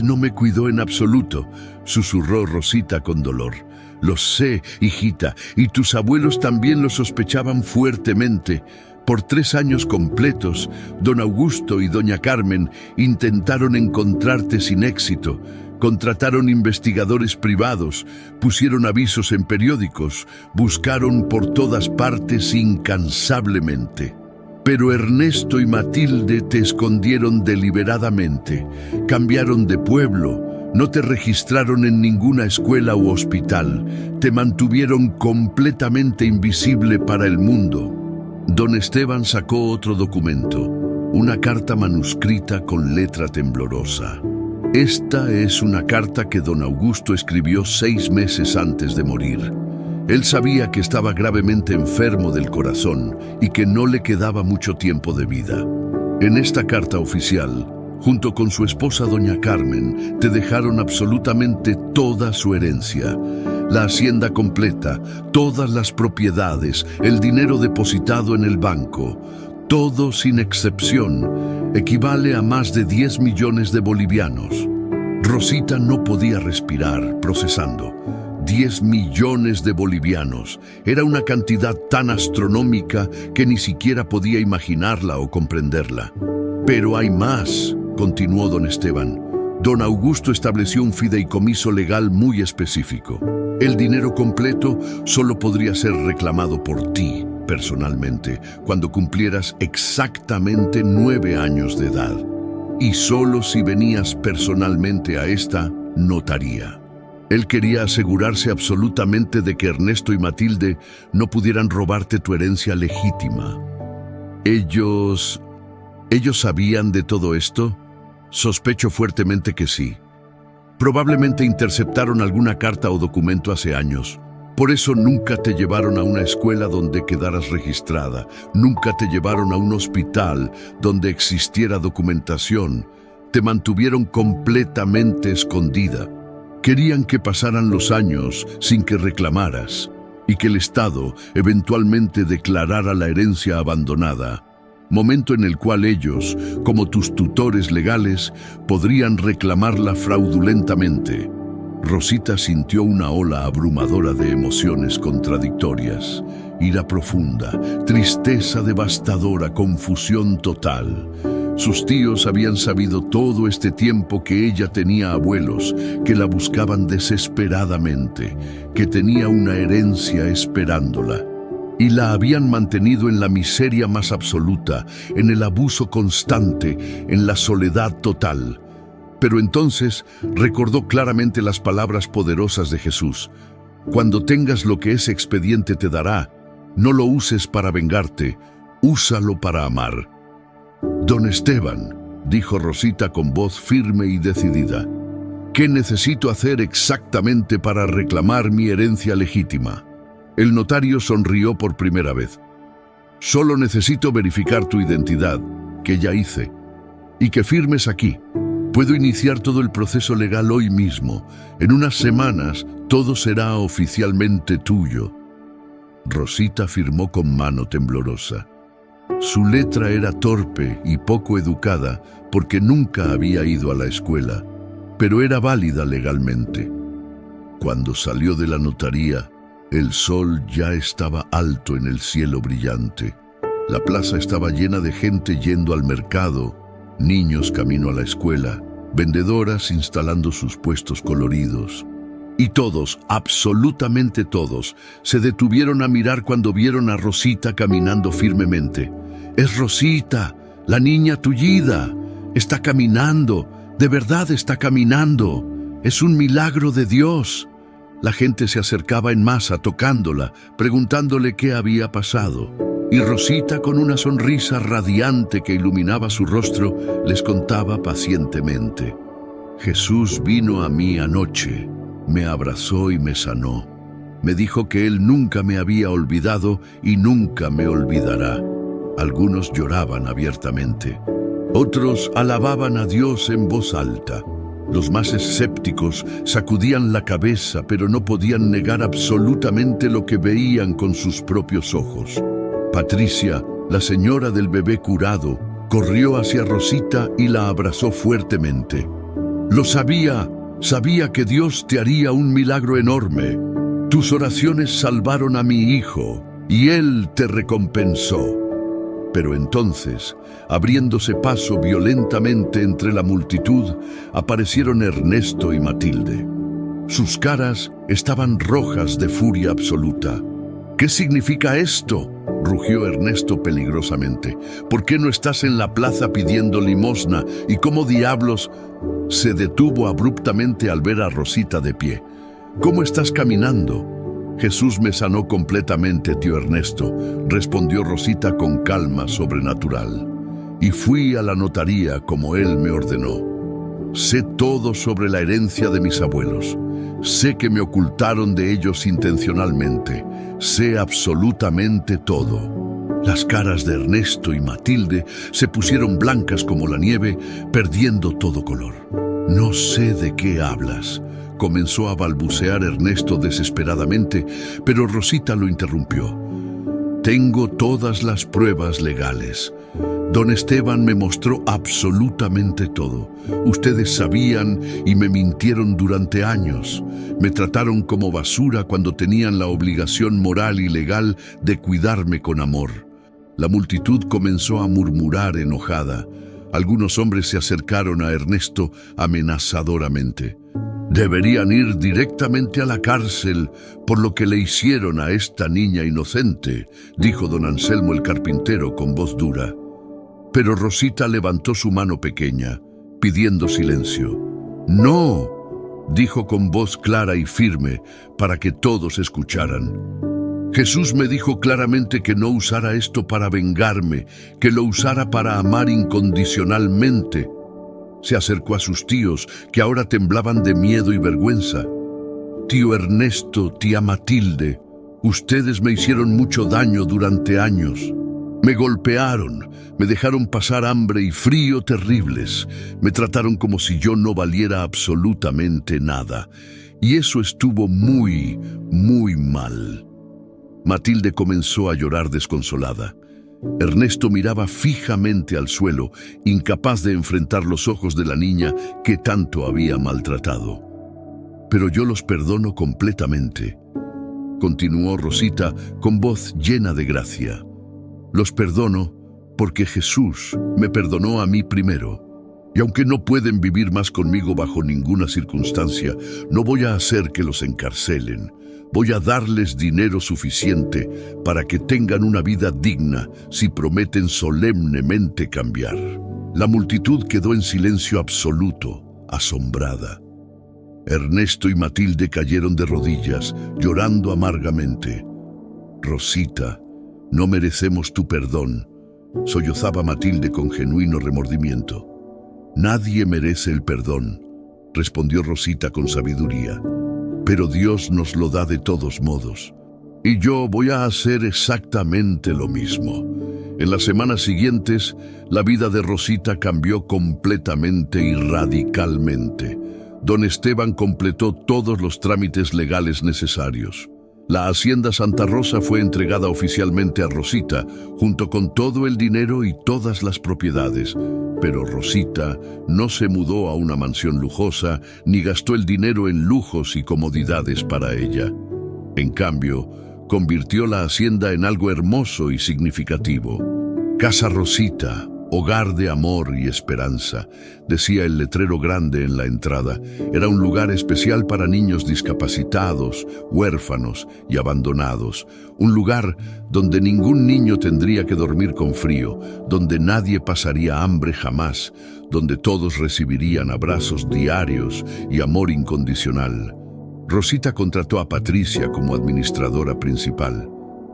no me cuidó en absoluto, susurró Rosita con dolor. Lo sé, hijita, y tus abuelos también lo sospechaban fuertemente. Por 3 años completos, don Augusto y doña Carmen intentaron encontrarte sin éxito. Contrataron investigadores privados, pusieron avisos en periódicos, buscaron por todas partes incansablemente. Pero Ernesto y Matilde te escondieron deliberadamente, cambiaron de pueblo, no te registraron en ninguna escuela u hospital, te mantuvieron completamente invisible para el mundo. Don Esteban sacó otro documento, una carta manuscrita con letra temblorosa. Esta es una carta que don Augusto escribió 6 meses antes de morir. Él sabía que estaba gravemente enfermo del corazón y que no le quedaba mucho tiempo de vida. En esta carta oficial, junto con su esposa doña Carmen, te dejaron absolutamente toda su herencia. La hacienda completa, todas las propiedades, el dinero depositado en el banco, todo sin excepción, equivale a más de 10 millones de bolivianos. Rosita no podía respirar, procesando. 10 millones de bolivianos. Era una cantidad tan astronómica que ni siquiera podía imaginarla o comprenderla. Pero hay más, continuó don Esteban. Don Augusto estableció un fideicomiso legal muy específico. El dinero completo solo podría ser reclamado por ti, personalmente, cuando cumplieras exactamente 9 años de edad. Y solo si venías personalmente a esta notaría. Él quería asegurarse absolutamente de que Ernesto y Matilde no pudieran robarte tu herencia legítima. ¿Ellos sabían de todo esto? Sospecho fuertemente que sí. Probablemente interceptaron alguna carta o documento hace años. Por eso nunca te llevaron a una escuela donde quedaras registrada, nunca te llevaron a un hospital donde existiera documentación. Te mantuvieron completamente escondida. Querían que pasaran los años sin que reclamaras y que el Estado eventualmente declarara la herencia abandonada, momento en el cual ellos, como tus tutores legales, podrían reclamarla fraudulentamente. Rosita sintió una ola abrumadora de emociones contradictorias, ira profunda, tristeza devastadora, confusión total. Sus tíos habían sabido todo este tiempo que ella tenía abuelos que la buscaban desesperadamente, que tenía una herencia esperándola, y la habían mantenido en la miseria más absoluta, en el abuso constante, en la soledad total. Pero entonces recordó claramente las palabras poderosas de Jesús: cuando tengas lo que ese expediente te dará, no lo uses para vengarte, úsalo para amar. Don Esteban, dijo Rosita con voz firme y decidida, ¿qué necesito hacer exactamente para reclamar mi herencia legítima? El notario sonrió por primera vez. Solo necesito verificar tu identidad, que ya hice, y que firmes aquí. Puedo iniciar todo el proceso legal hoy mismo. En unas semanas todo será oficialmente tuyo. Rosita firmó con mano temblorosa. Su letra era torpe y poco educada porque nunca había ido a la escuela, pero era válida legalmente. Cuando salió de la notaría, el sol ya estaba alto en el cielo brillante. La plaza estaba llena de gente yendo al mercado, niños camino a la escuela, vendedoras instalando sus puestos coloridos. Y todos, absolutamente todos, se detuvieron a mirar cuando vieron a Rosita caminando firmemente. ¡Es Rosita, la niña tullida! ¡Está caminando! ¡De verdad está caminando! ¡Es un milagro de Dios! La gente se acercaba en masa tocándola, preguntándole qué había pasado. Y Rosita, con una sonrisa radiante que iluminaba su rostro, les contaba pacientemente: Jesús vino a mí anoche, me abrazó y me sanó. Me dijo que Él nunca me había olvidado y nunca me olvidará. Algunos lloraban abiertamente. Otros alababan a Dios en voz alta. Los más escépticos sacudían la cabeza, pero no podían negar absolutamente lo que veían con sus propios ojos. Patricia, la señora del bebé curado, corrió hacia Rosita y la abrazó fuertemente. Lo sabía, sabía que Dios te haría un milagro enorme. Tus oraciones salvaron a mi hijo y Él te recompensó. Pero entonces, abriéndose paso violentamente entre la multitud, aparecieron Ernesto y Matilde. Sus caras estaban rojas de furia absoluta. ¿Qué significa esto?, rugió Ernesto peligrosamente. ¿Por qué no estás en la plaza pidiendo limosna? ¿Y cómo diablos? Se detuvo abruptamente al ver a Rosita de pie. ¿Cómo estás caminando? Jesús me sanó completamente, tío Ernesto, respondió Rosita con calma sobrenatural. Y fui a la notaría como Él me ordenó. Sé todo sobre la herencia de mis abuelos. Sé que me ocultaron de ellos intencionalmente. Sé absolutamente todo. Las caras de Ernesto y Matilde se pusieron blancas como la nieve, perdiendo todo color. No sé de qué hablas, comenzó a balbucear Ernesto desesperadamente, pero Rosita lo interrumpió. Tengo todas las pruebas legales. Don Esteban me mostró absolutamente todo. Ustedes sabían y me mintieron durante años. Me trataron como basura cuando tenían la obligación moral y legal de cuidarme con amor. La multitud comenzó a murmurar enojada. Algunos hombres se acercaron a Ernesto amenazadoramente. Deberían ir directamente a la cárcel por lo que le hicieron a esta niña inocente, dijo don Anselmo el carpintero con voz dura. Pero Rosita levantó su mano pequeña, pidiendo silencio. «No», dijo con voz clara y firme, para que todos escucharan. Jesús me dijo claramente que no usara esto para vengarme, que lo usara para amar incondicionalmente. Se acercó a sus tíos, que ahora temblaban de miedo y vergüenza. tío Ernesto, tía Matilde, ustedes me hicieron mucho daño durante años. Me golpearon, me dejaron pasar hambre y frío terribles, me trataron como si yo no valiera absolutamente nada. Y eso estuvo muy, muy mal. Matilde comenzó a llorar desconsolada. Ernesto miraba fijamente al suelo, incapaz de enfrentar los ojos de la niña que tanto había maltratado. Pero yo los perdono completamente, continuó Rosita con voz llena de gracia. Los perdono porque Jesús me perdonó a mí primero. Y aunque no pueden vivir más conmigo bajo ninguna circunstancia, no voy a hacer que los encarcelen. Voy a darles dinero suficiente para que tengan una vida digna si prometen solemnemente cambiar. La multitud quedó en silencio absoluto, asombrada. Ernesto y Matilde cayeron de rodillas, llorando amargamente. Rosita, no merecemos tu perdón, sollozaba Matilde con genuino remordimiento. Nadie merece el perdón, respondió Rosita con sabiduría, pero Dios nos lo da de todos modos. Y yo voy a hacer exactamente lo mismo. En las semanas siguientes, la vida de Rosita cambió completamente y radicalmente. Don Esteban completó todos los trámites legales necesarios. La hacienda Santa Rosa fue entregada oficialmente a Rosita, junto con todo el dinero y todas las propiedades. Pero Rosita no se mudó a una mansión lujosa, ni gastó el dinero en lujos y comodidades para ella. En cambio, convirtió la hacienda en algo hermoso y significativo. Casa Rosita, hogar de amor y esperanza, decía el letrero grande en la entrada. Era un lugar especial para niños discapacitados, huérfanos y abandonados. Un lugar donde ningún niño tendría que dormir con frío, donde nadie pasaría hambre jamás, donde todos recibirían abrazos diarios y amor incondicional. Rosita contrató a Patricia como administradora principal.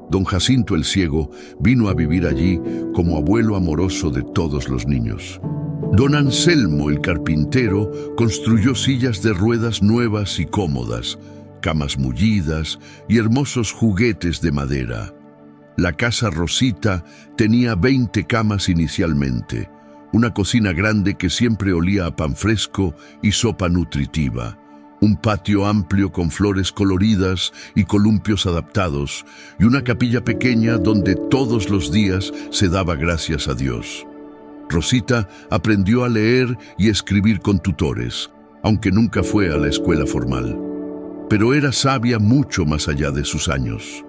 Don Jacinto el Ciego vino a vivir allí como abuelo amoroso de todos los niños. Don Anselmo el Carpintero construyó sillas de ruedas nuevas y cómodas, camas mullidas y hermosos juguetes de madera. La casa Rosita tenía 20 camas inicialmente, una cocina grande que siempre olía a pan fresco y sopa nutritiva, un patio amplio con flores coloridas y columpios adaptados, y una capilla pequeña donde todos los días se daba gracias a Dios. Rosita aprendió a leer y escribir con tutores, aunque nunca fue a la escuela formal. Pero era sabia mucho más allá de sus años.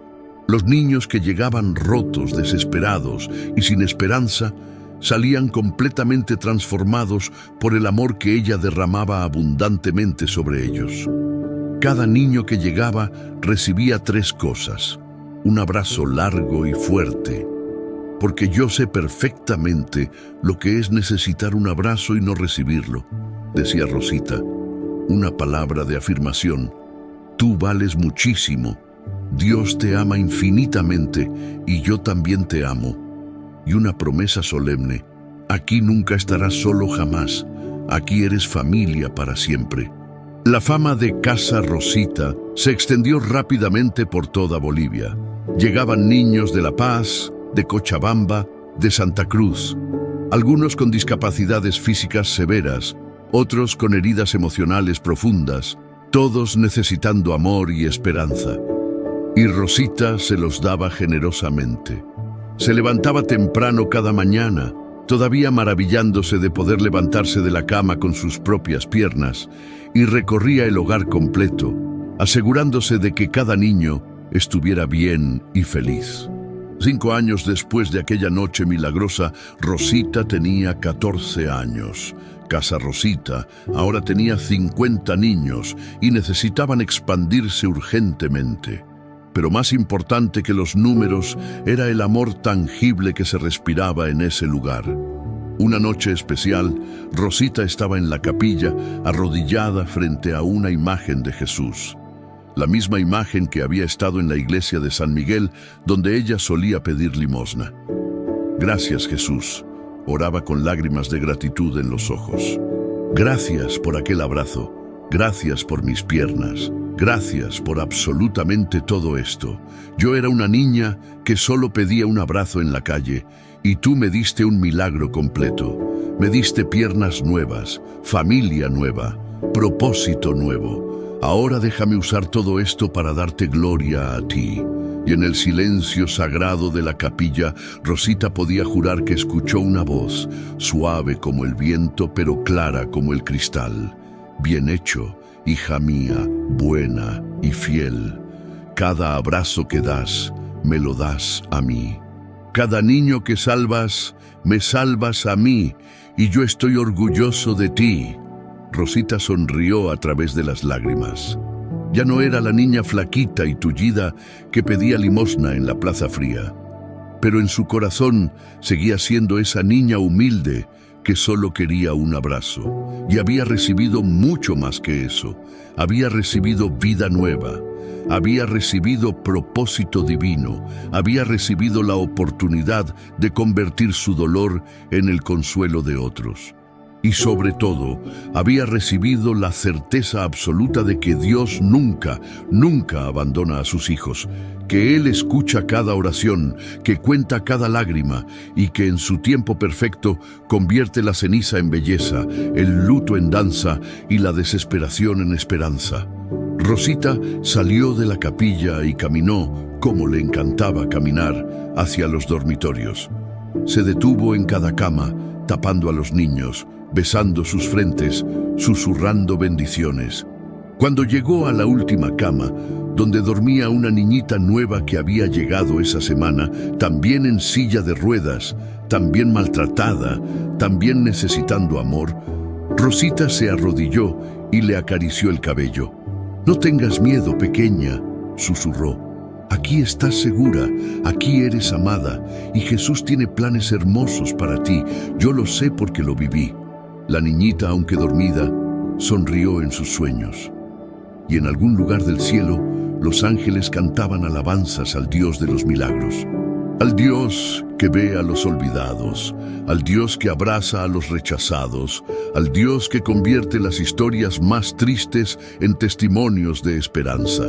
Los niños que llegaban rotos, desesperados y sin esperanza, salían completamente transformados por el amor que ella derramaba abundantemente sobre ellos. Cada niño que llegaba recibía 3 cosas: un abrazo largo y fuerte, porque yo sé perfectamente lo que es necesitar un abrazo y no recibirlo, decía Rosita. Una palabra de afirmación: tú vales muchísimo, Dios te ama infinitamente y yo también te amo. Y una promesa solemne: aquí nunca estarás solo jamás, aquí eres familia para siempre. La fama de Casa Rosita se extendió rápidamente por toda Bolivia. Llegaban niños de La Paz, de Cochabamba, de Santa Cruz, algunos con discapacidades físicas severas, otros con heridas emocionales profundas, todos necesitando amor y esperanza. Y Rosita se los daba generosamente. Se levantaba temprano cada mañana, todavía maravillándose de poder levantarse de la cama con sus propias piernas, y recorría el hogar completo, asegurándose de que cada niño estuviera bien y feliz. 5 años después de aquella noche milagrosa, Rosita tenía 14 años. Casa Rosita ahora tenía 50 niños y necesitaban expandirse urgentemente. Pero más importante que los números era el amor tangible que se respiraba en ese lugar. Una noche especial, Rosita estaba en la capilla, arrodillada frente a una imagen de Jesús. La misma imagen que había estado en la iglesia de San Miguel, donde ella solía pedir limosna. Gracias, Jesús, oraba con lágrimas de gratitud en los ojos. Gracias por aquel abrazo, gracias por mis piernas, Gracias por absolutamente todo esto. Yo era una niña que solo pedía un abrazo en la calle y tú me diste un milagro completo. Me diste piernas nuevas, familia nueva, propósito nuevo. Ahora déjame usar todo esto para darte gloria a ti. Y en el silencio sagrado de la capilla, Rosita podía jurar que escuchó una voz, suave como el viento, pero clara como el cristal. Bien hecho, hija mía, buena y fiel. Cada abrazo que das, me lo das a mí. Cada niño que salvas, me salvas a mí, y yo estoy orgulloso de ti. Rosita sonrió a través de las lágrimas. Ya no era la niña flaquita y tullida que pedía limosna en la plaza fría, pero en su corazón seguía siendo esa niña humilde que solo quería un abrazo. Y había recibido mucho más que eso. Había recibido vida nueva, había recibido propósito divino, había recibido la oportunidad de convertir su dolor en el consuelo de otros. Y sobre todo, había recibido la certeza absoluta de que Dios nunca, nunca abandona a sus hijos, que Él escucha cada oración, que cuenta cada lágrima y que en su tiempo perfecto convierte la ceniza en belleza, el luto en danza y la desesperación en esperanza. Rosita salió de la capilla y caminó, como le encantaba caminar, hacia los dormitorios. Se detuvo en cada cama, tapando a los niños, besando sus frentes, susurrando bendiciones. Cuando llegó a la última cama, donde dormía una niñita nueva que había llegado esa semana, también en silla de ruedas, también maltratada, también necesitando amor, Rosita se arrodilló y le acarició el cabello. «No tengas miedo, pequeña», susurró. «Aquí estás segura, aquí eres amada, y Jesús tiene planes hermosos para ti. Yo lo sé porque lo viví». La niñita, aunque dormida, sonrió en sus sueños. Y en algún lugar del cielo, los ángeles cantaban alabanzas al Dios de los milagros. Al Dios que ve a los olvidados, al Dios que abraza a los rechazados, al Dios que convierte las historias más tristes en testimonios de esperanza.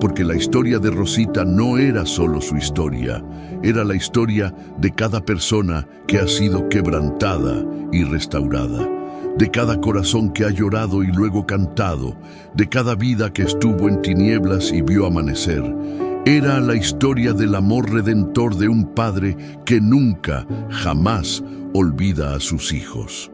Porque la historia de Rosita no era solo su historia, era la historia de cada persona que ha sido quebrantada y restaurada, de cada corazón que ha llorado y luego cantado, de cada vida que estuvo en tinieblas y vio amanecer. Era la historia del amor redentor de un padre que nunca, jamás olvida a sus hijos.